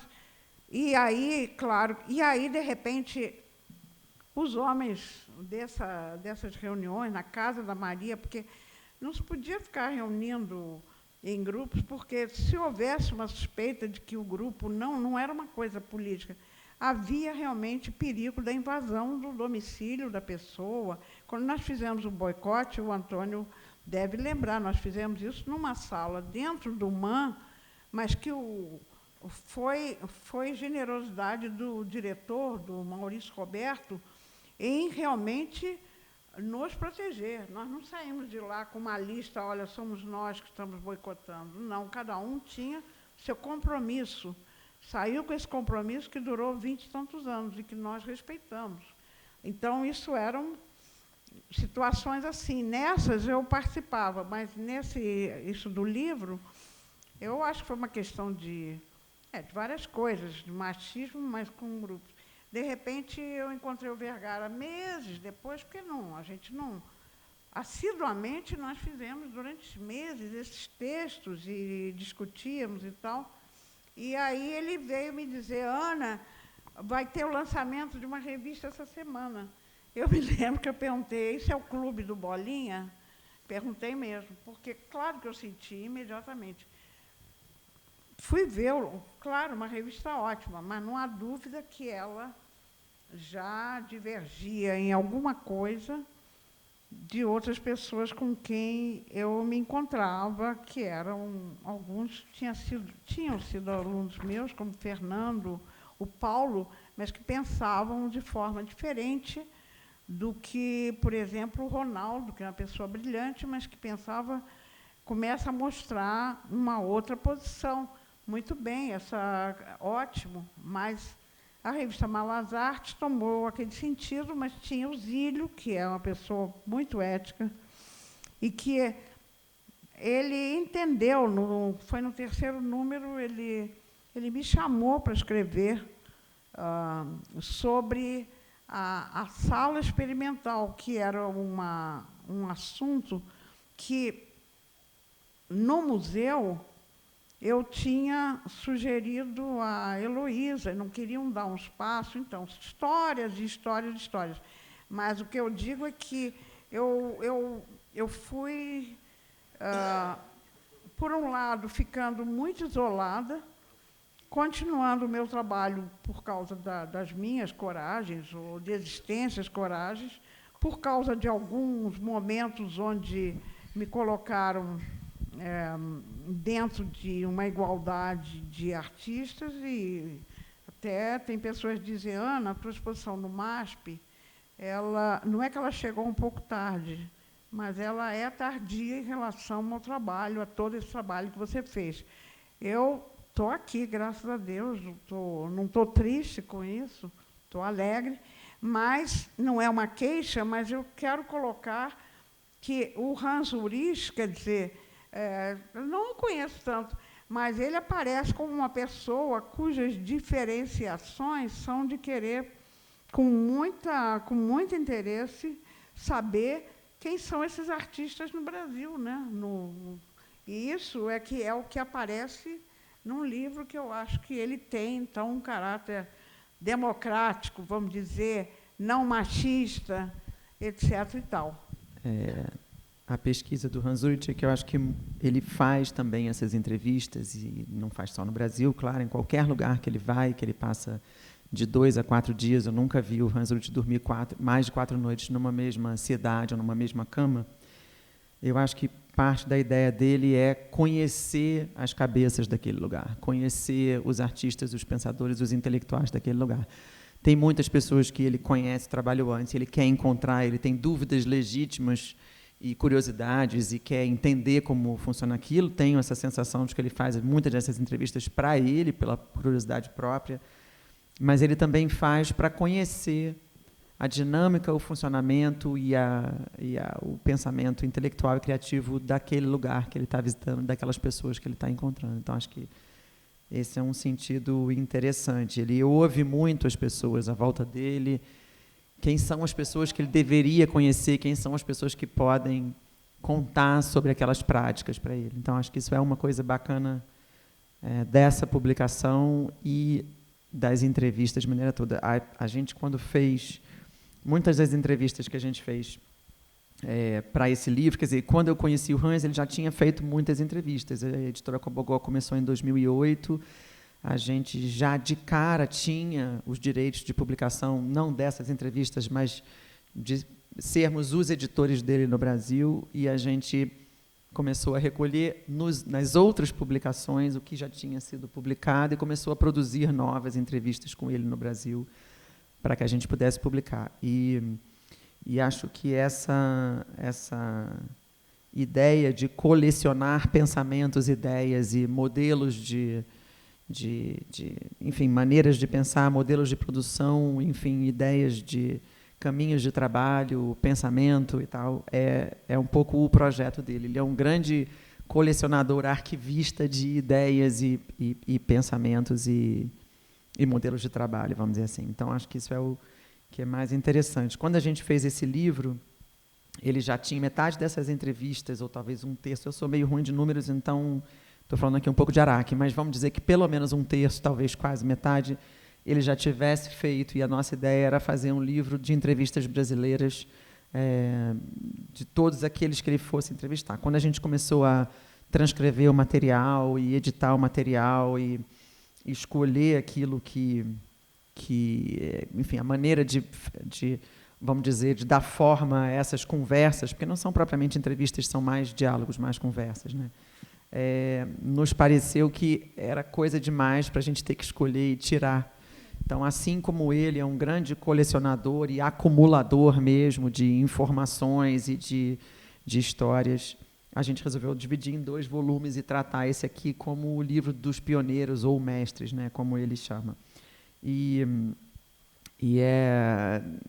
E aí, claro, de repente, os homens dessas reuniões na casa da Maria, porque não se podia ficar reunindo em grupos, porque se houvesse uma suspeita de que o grupo não era uma coisa política, havia realmente perigo da invasão do domicílio da pessoa. Quando nós fizemos o boicote, o Antônio deve lembrar, nós fizemos isso numa sala dentro do MAN, mas que foi generosidade do diretor, do Maurício Roberto, em realmente nos proteger. Nós não saímos de lá com uma lista, olha, somos nós que estamos boicotando. Não, cada um tinha seu compromisso. Saiu com esse compromisso que durou 20 e tantos anos e que nós respeitamos. Então, isso eram situações assim. Nessas eu participava, mas isso do livro, eu acho que foi uma questão de várias coisas, de machismo, mas com grupos. De repente, eu encontrei o Vergara meses depois, porque a gente não... Assiduamente, nós fizemos durante meses esses textos e discutíamos e tal. E aí ele veio me dizer, Ana, vai ter o lançamento de uma revista essa semana. Eu me lembro que eu perguntei, esse é o Clube do Bolinha? Perguntei mesmo, porque, claro que eu senti imediatamente. Fui vê-lo, claro, uma revista ótima, mas não há dúvida que ela já divergia em alguma coisa de outras pessoas com quem eu me encontrava, que eram alguns tinham sido alunos meus, como Fernando, o Paulo, mas que pensavam de forma diferente do que, por exemplo, o Ronaldo, que é uma pessoa brilhante, mas que começa a mostrar uma outra posição. Muito bem, ótimo, mas a revista Malas Artes tomou aquele sentido, mas tinha o Zílio, que é uma pessoa muito ética, e que ele entendeu, foi no 3º número, ele me chamou para escrever sobre a sala experimental, que era um assunto que, no museu, eu tinha sugerido a Heloísa, não queriam dar um espaço, então, histórias e histórias e histórias. Mas o que eu digo é que eu fui, por um lado, ficando muito isolada, continuando o meu trabalho por causa das minhas coragens, ou de existências coragens, por causa de alguns momentos onde me colocaram dentro de uma igualdade de artistas, e até tem pessoas que dizem, Ana, a tua exposição no MASP, não é que ela chegou um pouco tarde, mas ela é tardia em relação ao trabalho, a todo esse trabalho que você fez. Eu estou aqui, graças a Deus, não estou triste com isso, estou alegre, mas não é uma queixa, mas eu quero colocar que o Hans Ulrich, quer dizer, eu não o conheço tanto, mas ele aparece como uma pessoa cujas diferenciações são de querer, com muito interesse, saber quem são esses artistas no Brasil, né? E isso é o que aparece num livro que eu acho que ele tem, então, um caráter democrático, vamos dizer, não machista, etc. e tal. A pesquisa do Hans Ulrich, que eu acho que ele faz também essas entrevistas, e não faz só no Brasil, claro, em qualquer lugar que ele vai, que ele passa de 2 a 4 dias. Eu nunca vi o Hans Ulrich dormir mais de 4 noites numa mesma cidade ou numa mesma cama. Eu acho que parte da ideia dele é conhecer as cabeças daquele lugar, conhecer os artistas, os pensadores, os intelectuais daquele lugar. Tem muitas pessoas que ele conhece, trabalhou antes, ele quer encontrar, ele tem dúvidas legítimas e curiosidades e quer entender como funciona aquilo. Tenho essa sensação de que ele faz muitas dessas entrevistas para ele, pela curiosidade própria, mas ele também faz para conhecer a dinâmica, o funcionamento e o pensamento intelectual e criativo daquele lugar que ele está visitando, daquelas pessoas que ele está encontrando. Então, acho que esse é um sentido interessante. Ele ouve muito as pessoas à volta dele, quem são as pessoas que ele deveria conhecer, quem são as pessoas que podem contar sobre aquelas práticas para ele. Então, acho que isso é uma coisa bacana dessa publicação e das entrevistas de maneira toda. A gente, quando fez muitas das entrevistas que a gente fez para esse livro, quer dizer, quando eu conheci o Hans, ele já tinha feito muitas entrevistas. A editora Cobogó começou em 2008, a gente já de cara tinha os direitos de publicação, não dessas entrevistas, mas de sermos os editores dele no Brasil, e a gente começou a recolher nas outras publicações o que já tinha sido publicado e começou a produzir novas entrevistas com ele no Brasil para que a gente pudesse publicar. E acho que essa ideia de colecionar pensamentos, ideias e modelos enfim, maneiras de pensar, modelos de produção, enfim, ideias de caminhos de trabalho, pensamento e tal, é um pouco o projeto dele. Ele é um grande colecionador, arquivista de ideias e pensamentos e modelos de trabalho, vamos dizer assim. Então, acho que isso é o que é mais interessante. Quando a gente fez esse livro, ele já tinha metade dessas entrevistas, ou talvez um terço. Eu sou meio ruim de números, então estou falando aqui um pouco de Araque, mas vamos dizer que pelo menos um terço, talvez quase metade, ele já tivesse feito, e a nossa ideia era fazer um livro de entrevistas brasileiras de todos aqueles que ele fosse entrevistar. Quando a gente começou a transcrever o material e editar o material e escolher aquilo que enfim, a maneira de, vamos dizer, de dar forma a essas conversas, porque não são propriamente entrevistas, são mais diálogos, mais conversas, né? Nos pareceu que era coisa demais para a gente ter que escolher e tirar. Então, assim como ele é um grande colecionador e acumulador mesmo de informações e de histórias, a gente resolveu dividir em 2 volumes e tratar esse aqui como o livro dos pioneiros ou mestres, né, como ele chama.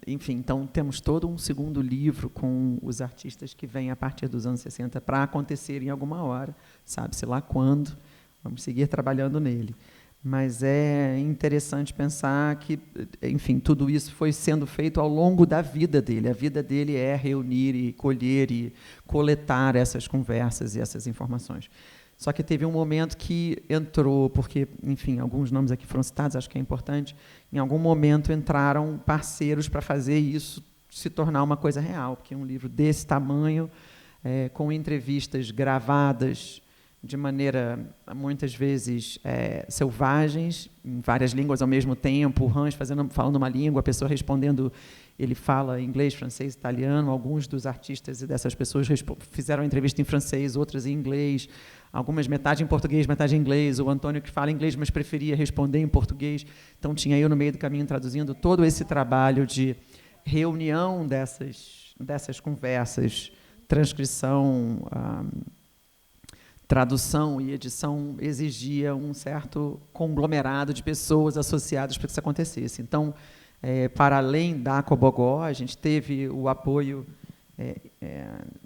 Enfim, então temos todo um segundo livro com os artistas que vêm a partir dos anos 60 para acontecer em alguma hora, sabe-se lá quando, vamos seguir trabalhando nele. Mas é interessante pensar que, enfim, tudo isso foi sendo feito ao longo da vida dele. A vida dele é reunir e colher e coletar essas conversas e essas informações. Só que teve um momento que entrou, porque, enfim, alguns nomes aqui foram citados, acho que é importante, em algum momento entraram parceiros para fazer isso se tornar uma coisa real, porque um livro desse tamanho, com entrevistas gravadas de maneira, muitas vezes, selvagens, em várias línguas ao mesmo tempo, o Hans falando uma língua, a pessoa respondendo, ele fala inglês, francês, italiano, alguns dos artistas e dessas pessoas fizeram a entrevista em francês, outras em inglês, algumas metade em português, metade em inglês, o Antônio que fala inglês, mas preferia responder em português, então tinha eu no meio do caminho traduzindo todo esse trabalho de reunião dessas conversas, transcrição, tradução e edição exigia um certo conglomerado de pessoas associadas para que isso acontecesse. Então, para além da Cobogó, a gente teve o apoio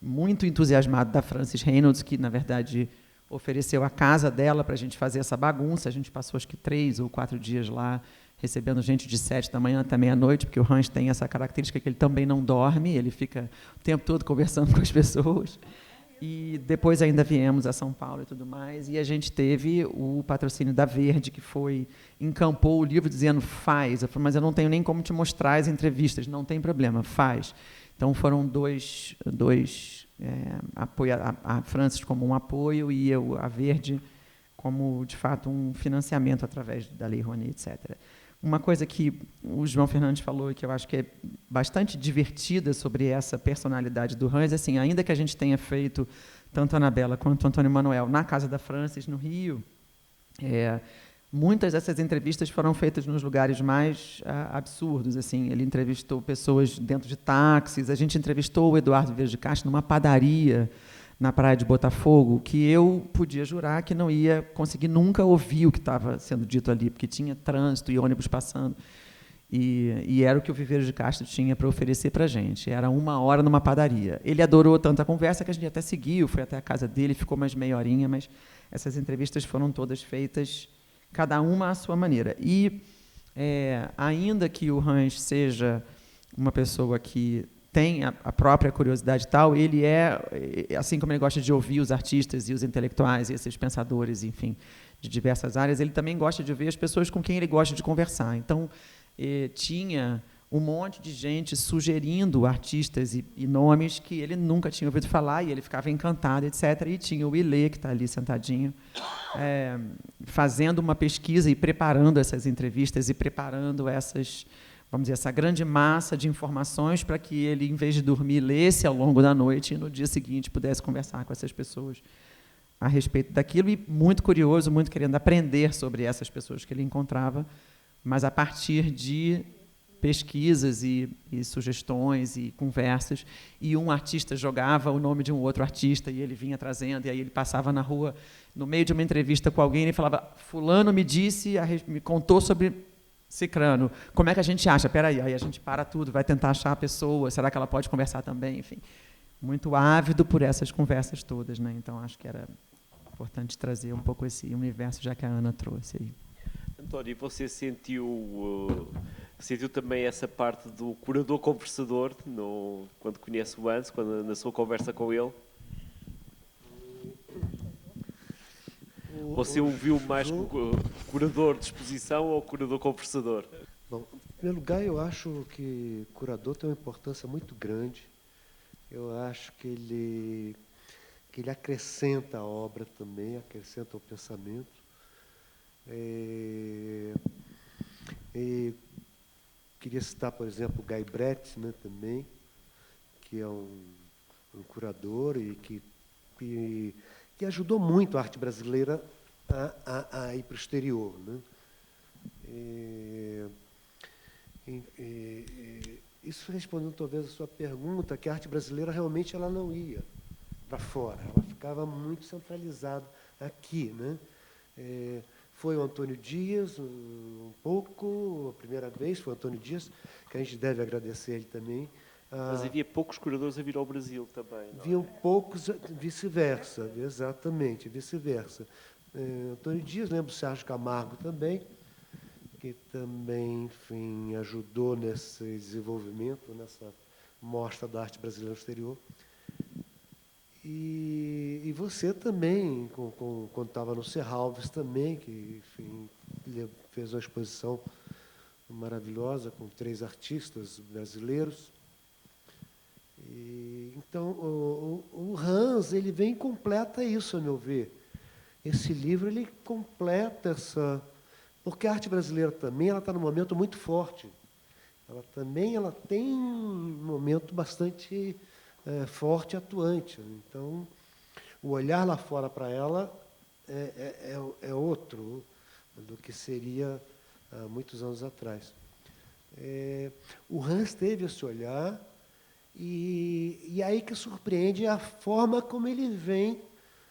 muito entusiasmado da Frances Reynolds, que, na verdade, ofereceu a casa dela para a gente fazer essa bagunça. A gente passou, acho que 3 ou 4 dias lá, recebendo gente de 7 da manhã até meia-noite, porque o Hans tem essa característica que ele também não dorme, ele fica o tempo todo conversando com as pessoas. E depois ainda viemos a São Paulo e tudo mais, e a gente teve o patrocínio da Verde, que encampou o livro dizendo, faz. Eu falei, mas eu não tenho nem como te mostrar as entrevistas. Não tem problema, faz. Então, foram dois apoio, a Frances como um apoio e a Verde como, de fato, um financiamento através da Lei Rouanet, etc. Uma coisa que o João Fernandes falou e que eu acho que é bastante divertida sobre essa personalidade do Hans, assim, ainda que a gente tenha feito tanto a Anabela quanto o Antônio Manuel na casa da Frances, no Rio, muitas dessas entrevistas foram feitas nos lugares mais absurdos. Assim, ele entrevistou pessoas dentro de táxis, a gente entrevistou o Eduardo Vieira de Castro numa padaria na praia de Botafogo, que eu podia jurar que não ia conseguir nunca ouvir o que estava sendo dito ali, porque tinha trânsito e ônibus passando. E era o que o Viveiro de Castro tinha para oferecer para a gente. Era 1 hora numa padaria. Ele adorou tanto a conversa que a gente até seguiu, foi até a casa dele, ficou mais meia horinha, mas essas entrevistas foram todas feitas, cada uma à sua maneira. E, ainda que o Hans seja uma pessoa que tem a própria curiosidade e tal, ele assim como ele gosta de ouvir os artistas e os intelectuais e esses pensadores, enfim, de diversas áreas, ele também gosta de ouvir as pessoas com quem ele gosta de conversar. Então, tinha um monte de gente sugerindo artistas e nomes que ele nunca tinha ouvido falar, e ele ficava encantado, etc. E tinha o Ilê, que está ali sentadinho, fazendo uma pesquisa e preparando essas entrevistas e preparando vamos dizer, essa grande massa de informações para que ele, em vez de dormir, lesse ao longo da noite e, no dia seguinte, pudesse conversar com essas pessoas a respeito daquilo, e muito curioso, muito querendo aprender sobre essas pessoas que ele encontrava, mas a partir de pesquisas e sugestões e conversas, e um artista jogava o nome de um outro artista e ele vinha trazendo, e aí ele passava na rua, no meio de uma entrevista com alguém, ele falava, fulano me me contou sobre cicrano, como é que a gente acha? Peraí, aí a gente para tudo, vai tentar achar a pessoa, será que ela pode conversar também? Enfim, muito ávido por essas conversas todas, né? Então, acho que era importante trazer um pouco esse universo, já que a Ana trouxe aí. António, você sentiu também essa parte do curador-conversador quando conhece o Hans, na sua conversa com ele? Você o viu mais como curador de exposição ou curador-conversador? Bom, em primeiro lugar, eu acho que o curador tem uma importância muito grande. Eu acho que ele acrescenta a obra também, acrescenta o pensamento. Queria citar, por exemplo, o Guy Brett, né, também, que é um curador e que ajudou muito a arte brasileira a ir para o exterior, né? Isso respondendo talvez a sua pergunta, que a arte brasileira realmente ela não ia para fora, ela ficava muito centralizada aqui, né? Foi o Antônio Dias, um pouco, a primeira vez foi o Antônio Dias, que a gente deve agradecer ele também. Mas havia poucos curadores a vir ao Brasil também, não é? Haviam poucos, vice-versa, exatamente, vice-versa. Antônio Dias, lembro Sérgio Camargo também, que também, enfim, ajudou nesse desenvolvimento, nessa mostra da arte brasileira no exterior. E você também, quando estava no Serralves também, que, enfim, fez uma exposição maravilhosa com 3 artistas brasileiros. Então, o Hans, ele vem e completa isso, a meu ver. Esse livro, ele completa essa... Porque a arte brasileira também está num momento muito forte. Ela tem um momento bastante forte e atuante. Então, o olhar lá fora para ela é outro do que seria há muitos anos atrás. O Hans teve esse olhar, e aí que surpreende a forma como ele vem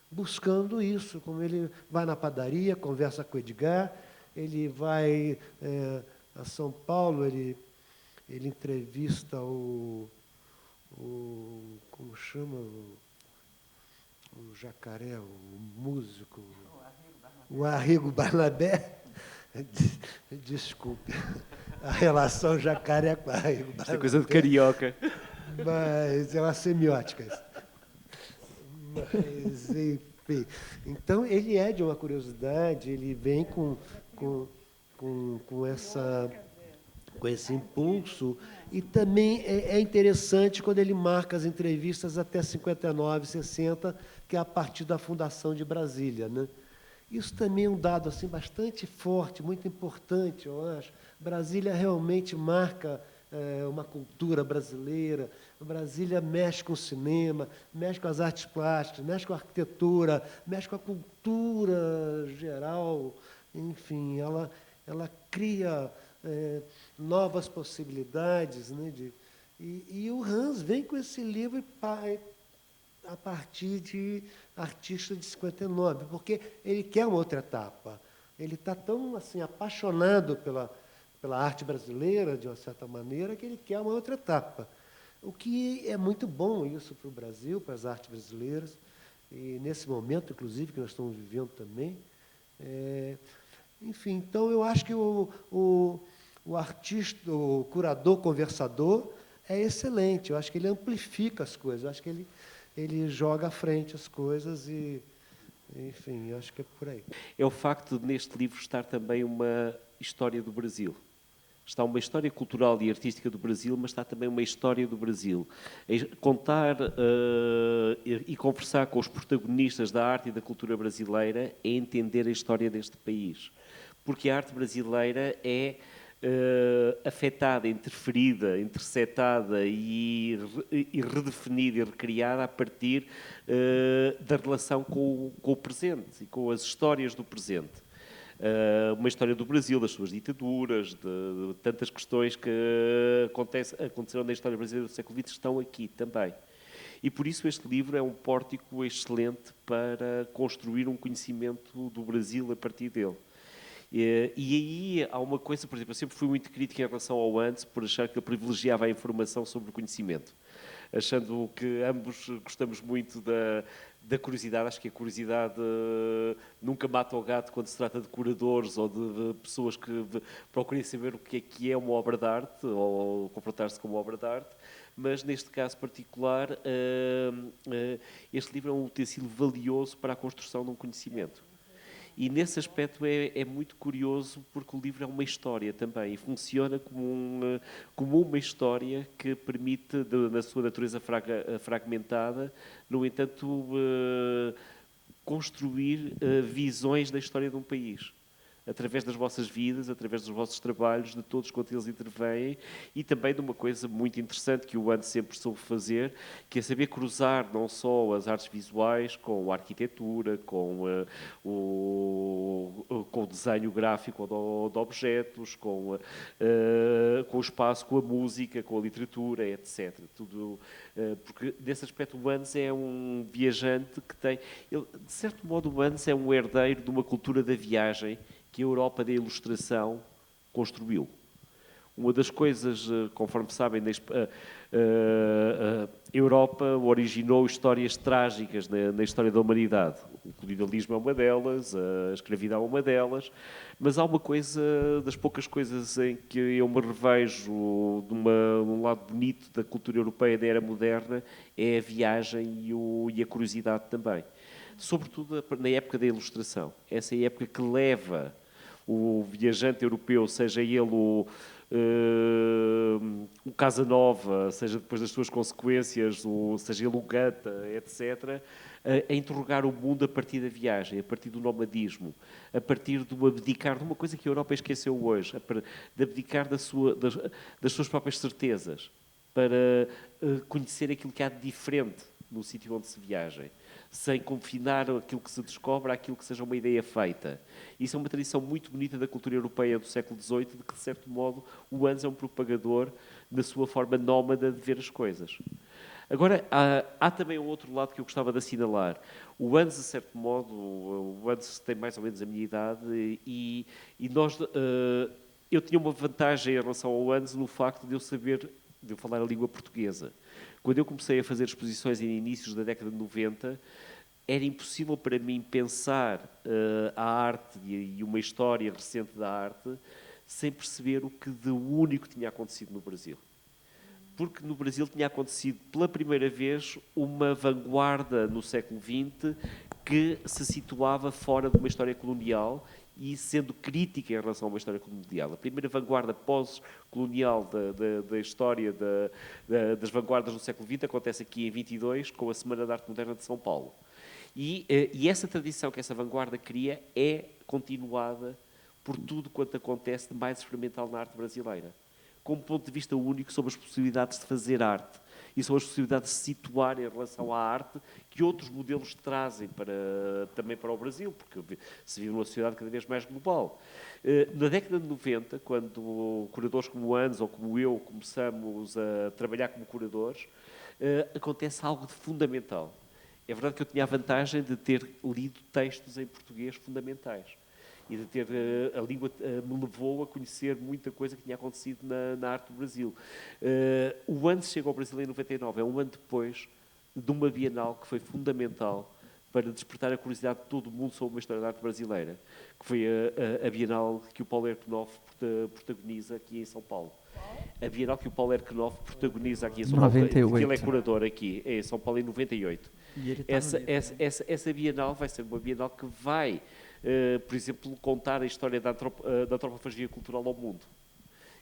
buscando isso, como ele vai na padaria, conversa com o Edgar, ele vai a São Paulo, ele entrevista como chama, o jacaré, o músico, o Arrigo Barnabé. Desculpe, a relação jacaré com Arrigo Barnabé. Isto é coisa de carioca. Mas é uma semiótica. Mas, enfim. Então, ele é de uma curiosidade, ele vem com esse impulso, e também é interessante quando ele marca as entrevistas até 59, 60, que é a partir da fundação de Brasília, né? Isso também é um dado assim, bastante forte, muito importante, eu acho. Brasília realmente marca uma cultura brasileira. Brasília mexe com o cinema, mexe com as artes plásticas, mexe com a arquitetura, mexe com a cultura geral enfim, ela cria novas possibilidades, né, e o Hans vem com esse livro a partir de Artista de 59, porque ele quer uma outra etapa. Ele está tão assim, apaixonado pela arte brasileira, de uma certa maneira, que ele quer uma outra etapa. O que é muito bom isso para o Brasil, para as artes brasileiras, e nesse momento, inclusive, que nós estamos vivendo também. Enfim, então eu acho que o artista, o curador conversador é excelente. Eu acho que ele amplifica as coisas, eu acho que ele joga à frente as coisas e, enfim, eu acho que é por aí. É o facto de neste livro estar também uma história do Brasil. Está uma história cultural e artística do Brasil, mas está também uma história do Brasil. Contar e conversar com os protagonistas da arte e da cultura brasileira é entender a história deste país. Porque a arte brasileira é afetada, interferida, interceptada e redefinida e recriada a partir da relação com o presente e com as histórias do presente. Uma história do Brasil, das suas ditaduras, de tantas questões que aconteceram na história brasileira do século XX estão aqui também. E por isso este livro é um pórtico excelente para construir um conhecimento do Brasil a partir dele. E aí há uma coisa, por exemplo, eu sempre fui muito crítico em relação ao Hans por achar que ele privilegiava a informação sobre o conhecimento, achando que ambos gostamos muito da curiosidade. Acho que a curiosidade nunca mata o gato quando se trata de curadores ou de pessoas que procurem saber o que é uma obra de arte ou comportar-se como obra de arte, mas neste caso particular este livro é um utensílio valioso para a construção de um conhecimento. E nesse aspecto é muito curioso porque o livro é uma história também e funciona como uma história que permite, na sua natureza fragmentada, no entanto, construir visões da história de um país. Através das vossas vidas, através dos vossos trabalhos, de todos quanto eles intervêm, e também de uma coisa muito interessante que o Hans sempre soube fazer, que é saber cruzar não só as artes visuais com a arquitetura, com o desenho gráfico de objetos, com o espaço, com a música, com a literatura, etc. Tudo, porque, nesse aspecto, o Hans é um viajante que tem... Ele, de certo modo, o Hans é um herdeiro de uma cultura da viagem que a Europa da Ilustração construiu. Uma das coisas, conforme sabem, a Europa originou histórias trágicas na história da humanidade. O colonialismo é uma delas, a escravidão é uma delas, mas há uma coisa, das poucas coisas em que eu me revejo um lado bonito da cultura europeia da era moderna, é a viagem e a curiosidade também. Sobretudo na época da Ilustração. Essa é a época que leva o viajante europeu, seja ele o Casanova, seja depois das suas consequências, seja ele o Goethe, etc., a interrogar o mundo a partir da viagem, a partir do nomadismo, a partir de abdicar de uma coisa que a Europa esqueceu hoje, de abdicar das suas próprias certezas, para conhecer aquilo que há de diferente no sítio onde se viaja, sem confinar aquilo que se descobre àquilo que seja uma ideia feita. Isso é uma tradição muito bonita da cultura europeia do século XVIII, de que, de certo modo, o Hans é um propagador na sua forma nómada de ver as coisas. Agora, há também um outro lado que eu gostava de assinalar. O Hans, de certo modo, o Hans tem mais ou menos a minha idade e eu tinha uma vantagem em relação ao Hans no facto de eu falar a língua portuguesa. Quando eu comecei a fazer exposições em inícios da década de 90, era impossível para mim pensar a arte e uma história recente da arte sem perceber o que de único tinha acontecido no Brasil. Porque no Brasil tinha acontecido pela primeira vez uma vanguarda no século XX que se situava fora de uma história colonial e sendo crítica em relação a uma história colonial. A primeira vanguarda pós-colonial da história das vanguardas do século XX acontece aqui em 22, com a Semana da Arte Moderna de São Paulo. E essa tradição que essa vanguarda cria é continuada por tudo quanto acontece de mais experimental na arte brasileira, com um ponto de vista único sobre as possibilidades de fazer arte. e são as possibilidades de se situar em relação à arte que outros modelos trazem também para o Brasil, porque se vive numa sociedade cada vez mais global. Na década de 90, quando curadores como o Hans ou como eu começamos a trabalhar como curadores, acontece algo de fundamental. É verdade que eu tinha a vantagem de ter lido textos em português fundamentais e de ter a língua me levou a conhecer muita coisa que tinha acontecido na arte do Brasil. O Hans chega ao Brasil em 99, é um ano depois de uma Bienal que foi fundamental para despertar a curiosidade de todo o mundo sobre uma história da arte brasileira, que foi a Bienal que o Paulo Ercknoff protagoniza aqui em São Paulo. A Bienal que o Paulo Ercknoff protagoniza aqui em São Paulo, que ele é curador aqui, em São Paulo, em 98. E ele tá Essa Bienal vai ser uma Bienal que vai, por exemplo, contar a história da antropofagia cultural ao mundo,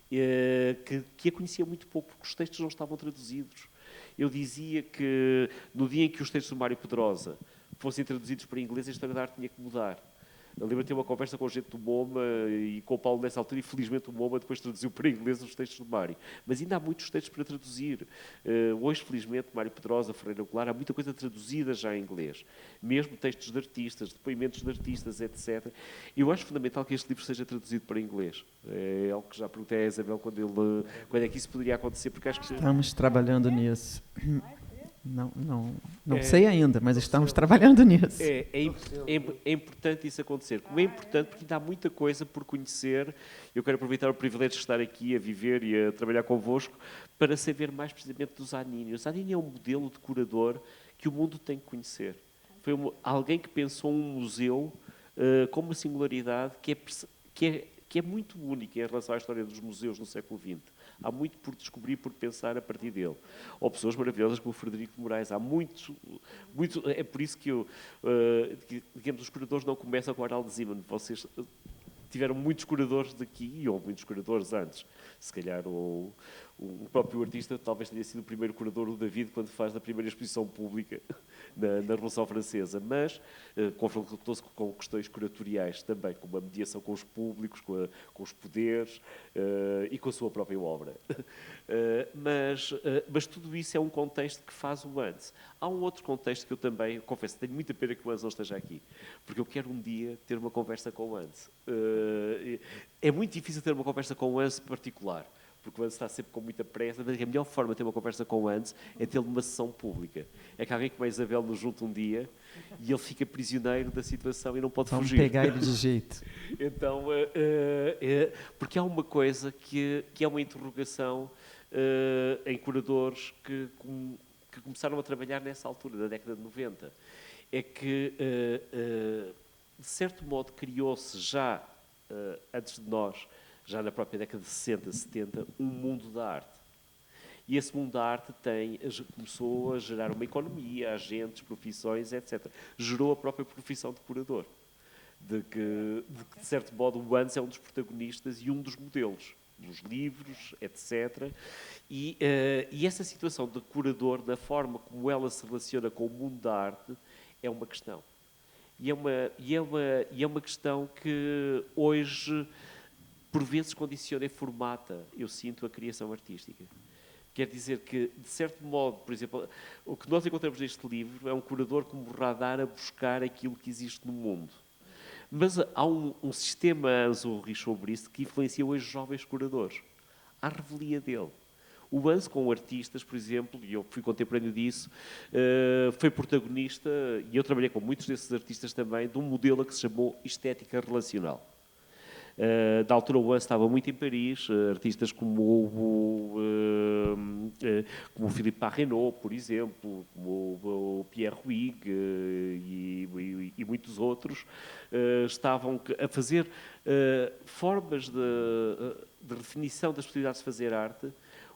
que a conhecia muito pouco, porque os textos não estavam traduzidos. Eu dizia que no dia em que os textos do Mário Pedrosa fossem traduzidos para inglês, a história da arte tinha que mudar. Eu lembro de ter uma conversa com gente do MoMA e com o Paulo nessa altura, e felizmente o MoMA depois traduziu para inglês os textos do Mário. Mas ainda há muitos textos para traduzir. Hoje, felizmente, Mário Pedrosa, Ferreira Goulart, há muita coisa traduzida já em inglês. Mesmo textos de artistas, depoimentos de artistas, etc. Eu acho fundamental que este livro seja traduzido para inglês. É algo que já perguntei à Isabel quando é que isso poderia acontecer, porque acho que... Estamos trabalhando nisso. Não sei ainda, mas estamos trabalhando nisso. É importante isso acontecer. Como é importante, porque ainda há muita coisa por conhecer. Eu quero aproveitar o privilégio de estar aqui a viver e a trabalhar convosco para saber mais precisamente do Zanini. O Zanini é um modelo de curador que o mundo tem que conhecer. Foi alguém que pensou um museu com uma singularidade que é muito única em relação à história dos museus no século XX. Há muito por descobrir, por pensar a partir dele. Ou pessoas maravilhosas como o Frederico de Moraes. Há muito, é por isso que digamos, os curadores não começam com o Harald Zeeman. Vocês tiveram muitos curadores daqui, e houve muitos curadores antes. Se calhar o próprio artista talvez tenha sido o primeiro curador, o David, quando faz a primeira exposição pública na Revolução Francesa, mas confrontou-se com questões curatoriais também, com uma mediação com os públicos, com os poderes e com a sua própria obra. Mas tudo isso é um contexto que faz o Hans. Há um outro contexto que eu também, confesso, tenho muita pena que o Hans não esteja aqui, porque eu quero um dia ter uma conversa com o Hans. É muito difícil ter uma conversa com o Hans particular, porque o Hans está sempre com muita pressa, mas a melhor forma de ter uma conversa com o Hans é tê-lo numa sessão pública. É que alguém como a Isabel nos junta um dia e ele fica prisioneiro da situação e não pode fugir. Vamos pegar ele de jeito. Então, porque há uma coisa que é uma interrogação em curadores que começaram a trabalhar nessa altura, da década de 90. É que, de certo modo, criou-se já, antes de nós, já na própria década de 60, 70, um mundo da arte. E esse mundo da arte começou a gerar uma economia, agentes, profissões, etc. Gerou a própria profissão de curador. De certo modo, o Hans é um dos protagonistas e um dos modelos, dos livros, etc. E essa situação de curador, na forma como ela se relaciona com o mundo da arte, é uma questão. E é uma questão que hoje, por vezes, condiciona e formata, eu sinto, a criação artística. Quer dizer que, de certo modo, por exemplo, o que nós encontramos neste livro é um curador como radar a buscar aquilo que existe no mundo. Mas há um sistema Anzo Richobrist que influencia hoje jovens curadores. Há a revelia dele. O Hans com artistas, por exemplo, e eu fui contemporâneo disso, foi protagonista, e eu trabalhei com muitos desses artistas também, de um modelo que se chamou estética relacional. Da altura o Hans estava muito em Paris, artistas como o Philippe Parrenot, por exemplo, como o Pierre Huyghe e muitos outros, estavam a fazer formas de definição das possibilidades de fazer arte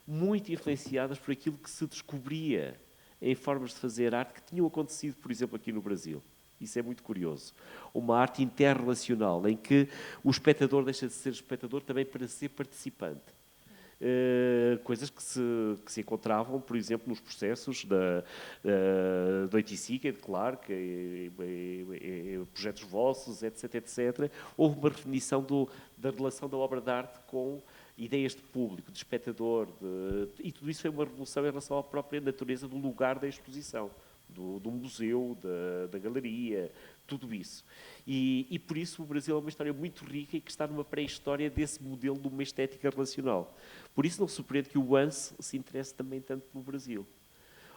muito influenciadas por aquilo que se descobria em formas de fazer arte que tinham acontecido, por exemplo, aqui no Brasil. Isso é muito curioso. Uma arte interrelacional, em que o espectador deixa de ser espectador também para ser participante. Coisas que se encontravam, por exemplo, nos processos da Oiticica e de Clark, projetos vossos, etc., etc. Houve uma definição da relação da obra de arte com ideias de público, de espectador, e tudo isso foi uma revolução em relação à própria natureza do lugar da exposição, do museu, da galeria, tudo isso. E por isso o Brasil é uma história muito rica e que está numa pré-história desse modelo de uma estética relacional. Por isso não surpreende que o ANS se interesse também tanto pelo Brasil.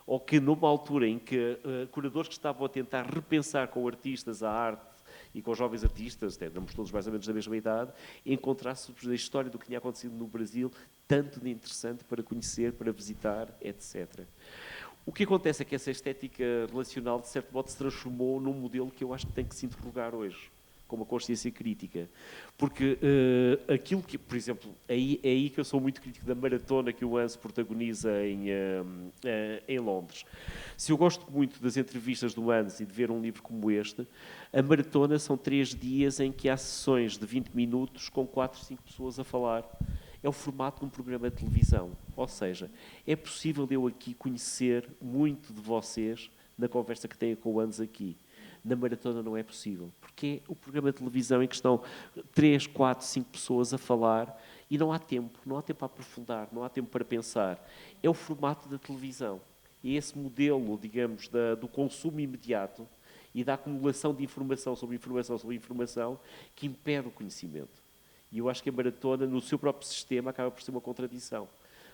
Ou que numa altura em que curadores que estavam a tentar repensar com artistas a arte e com jovens artistas, éramos todos mais ou menos da mesma idade, encontrasse a história do que tinha acontecido no Brasil tanto de interessante para conhecer, para visitar, etc. O que acontece é que essa estética relacional, de certo modo, se transformou num modelo que eu acho que tem que se interrogar hoje, com uma consciência crítica. Porque aquilo que, por exemplo, é aí que eu sou muito crítico da maratona que o ANS protagoniza em Londres. Se eu gosto muito das entrevistas do ANS e de ver um livro como este, a maratona são 3 dias em que há sessões de 20 minutos com 4, 5 pessoas a falar. É o formato de um programa de televisão. Ou seja, é possível eu aqui conhecer muito de vocês na conversa que tenho com o ANS aqui. Na maratona não é possível, porque é o programa de televisão em que estão 3, 4, 5 pessoas a falar e não há tempo para aprofundar, não há tempo para pensar. É o formato da televisão. E esse modelo, digamos, do consumo imediato e da acumulação de informação sobre informação sobre informação que impede o conhecimento. E eu acho que a maratona, no seu próprio sistema, acaba por ser uma contradição.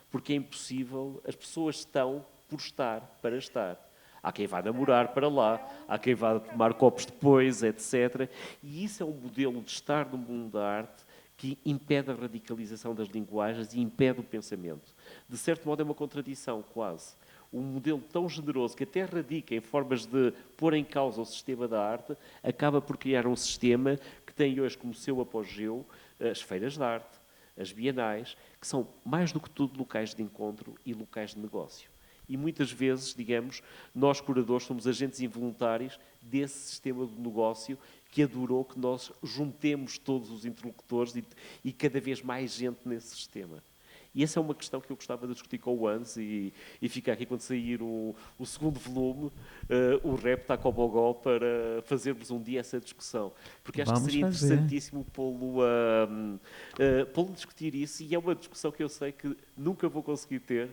Porque é impossível, as pessoas estão por estar, para estar. Há quem vá namorar para lá, há quem vá tomar copos depois, etc. E isso é um modelo de estar no mundo da arte que impede a radicalização das linguagens e impede o pensamento. De certo modo é uma contradição, quase. Um modelo tão generoso que até radica em formas de pôr em causa o sistema da arte, acaba por criar um sistema que tem hoje como seu apogeu as feiras de arte, as bienais, que são mais do que tudo locais de encontro e locais de negócio. E muitas vezes, digamos, nós curadores somos agentes involuntários desse sistema de negócio que adorou que nós juntemos todos os interlocutores e cada vez mais gente nesse sistema. E essa é uma questão que eu gostava de discutir com o ANS e fica aqui quando sair o segundo volume, o rap está com o Bogó para fazermos um dia essa discussão. Porque acho que seria interessantíssimo pô-lo a discutir isso e é uma discussão que eu sei que nunca vou conseguir ter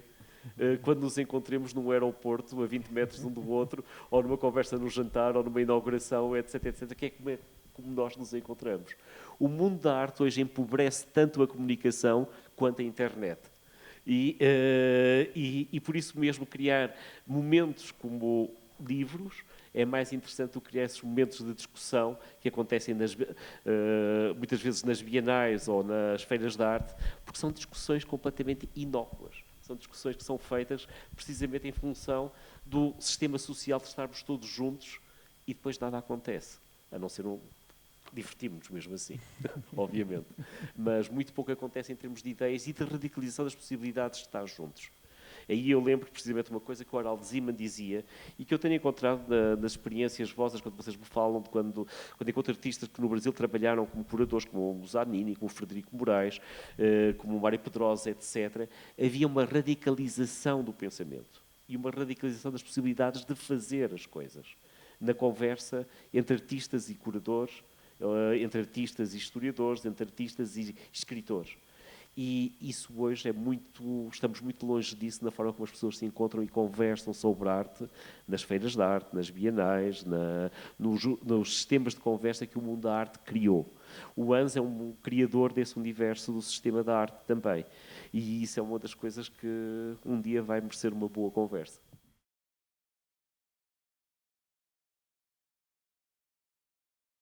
quando nos encontremos num aeroporto a 20 metros um do outro ou numa conversa no jantar ou numa inauguração, etc, etc, que é como nós nos encontramos. O mundo da arte hoje empobrece tanto a comunicação quanto a internet. E por isso mesmo criar momentos como livros é mais interessante do que criar esses momentos de discussão que acontecem muitas vezes nas bienais ou nas feiras de arte, porque são discussões completamente inócuas. São discussões que são feitas precisamente em função do sistema social de estarmos todos juntos e depois nada acontece, a não ser divertimos-nos mesmo assim, obviamente. Mas muito pouco acontece em termos de ideias e de radicalização das possibilidades de estar juntos. Aí eu lembro precisamente uma coisa que o Harald Zeeman dizia e que eu tenho encontrado nas experiências vossas, quando vocês me falam de quando encontro artistas que no Brasil trabalharam como curadores, como o Zanini, como o Frederico Moraes, como o Mário Pedrosa, etc. Havia uma radicalização do pensamento e uma radicalização das possibilidades de fazer as coisas. Na conversa entre artistas e curadores, entre artistas e historiadores, entre artistas e escritores. E isso hoje estamos muito longe disso na forma como as pessoas se encontram e conversam sobre arte, nas feiras de arte, nas bienais, nos sistemas de conversa que o mundo da arte criou. O ANS é um criador desse universo do sistema da arte também. E isso é uma das coisas que um dia vai merecer uma boa conversa.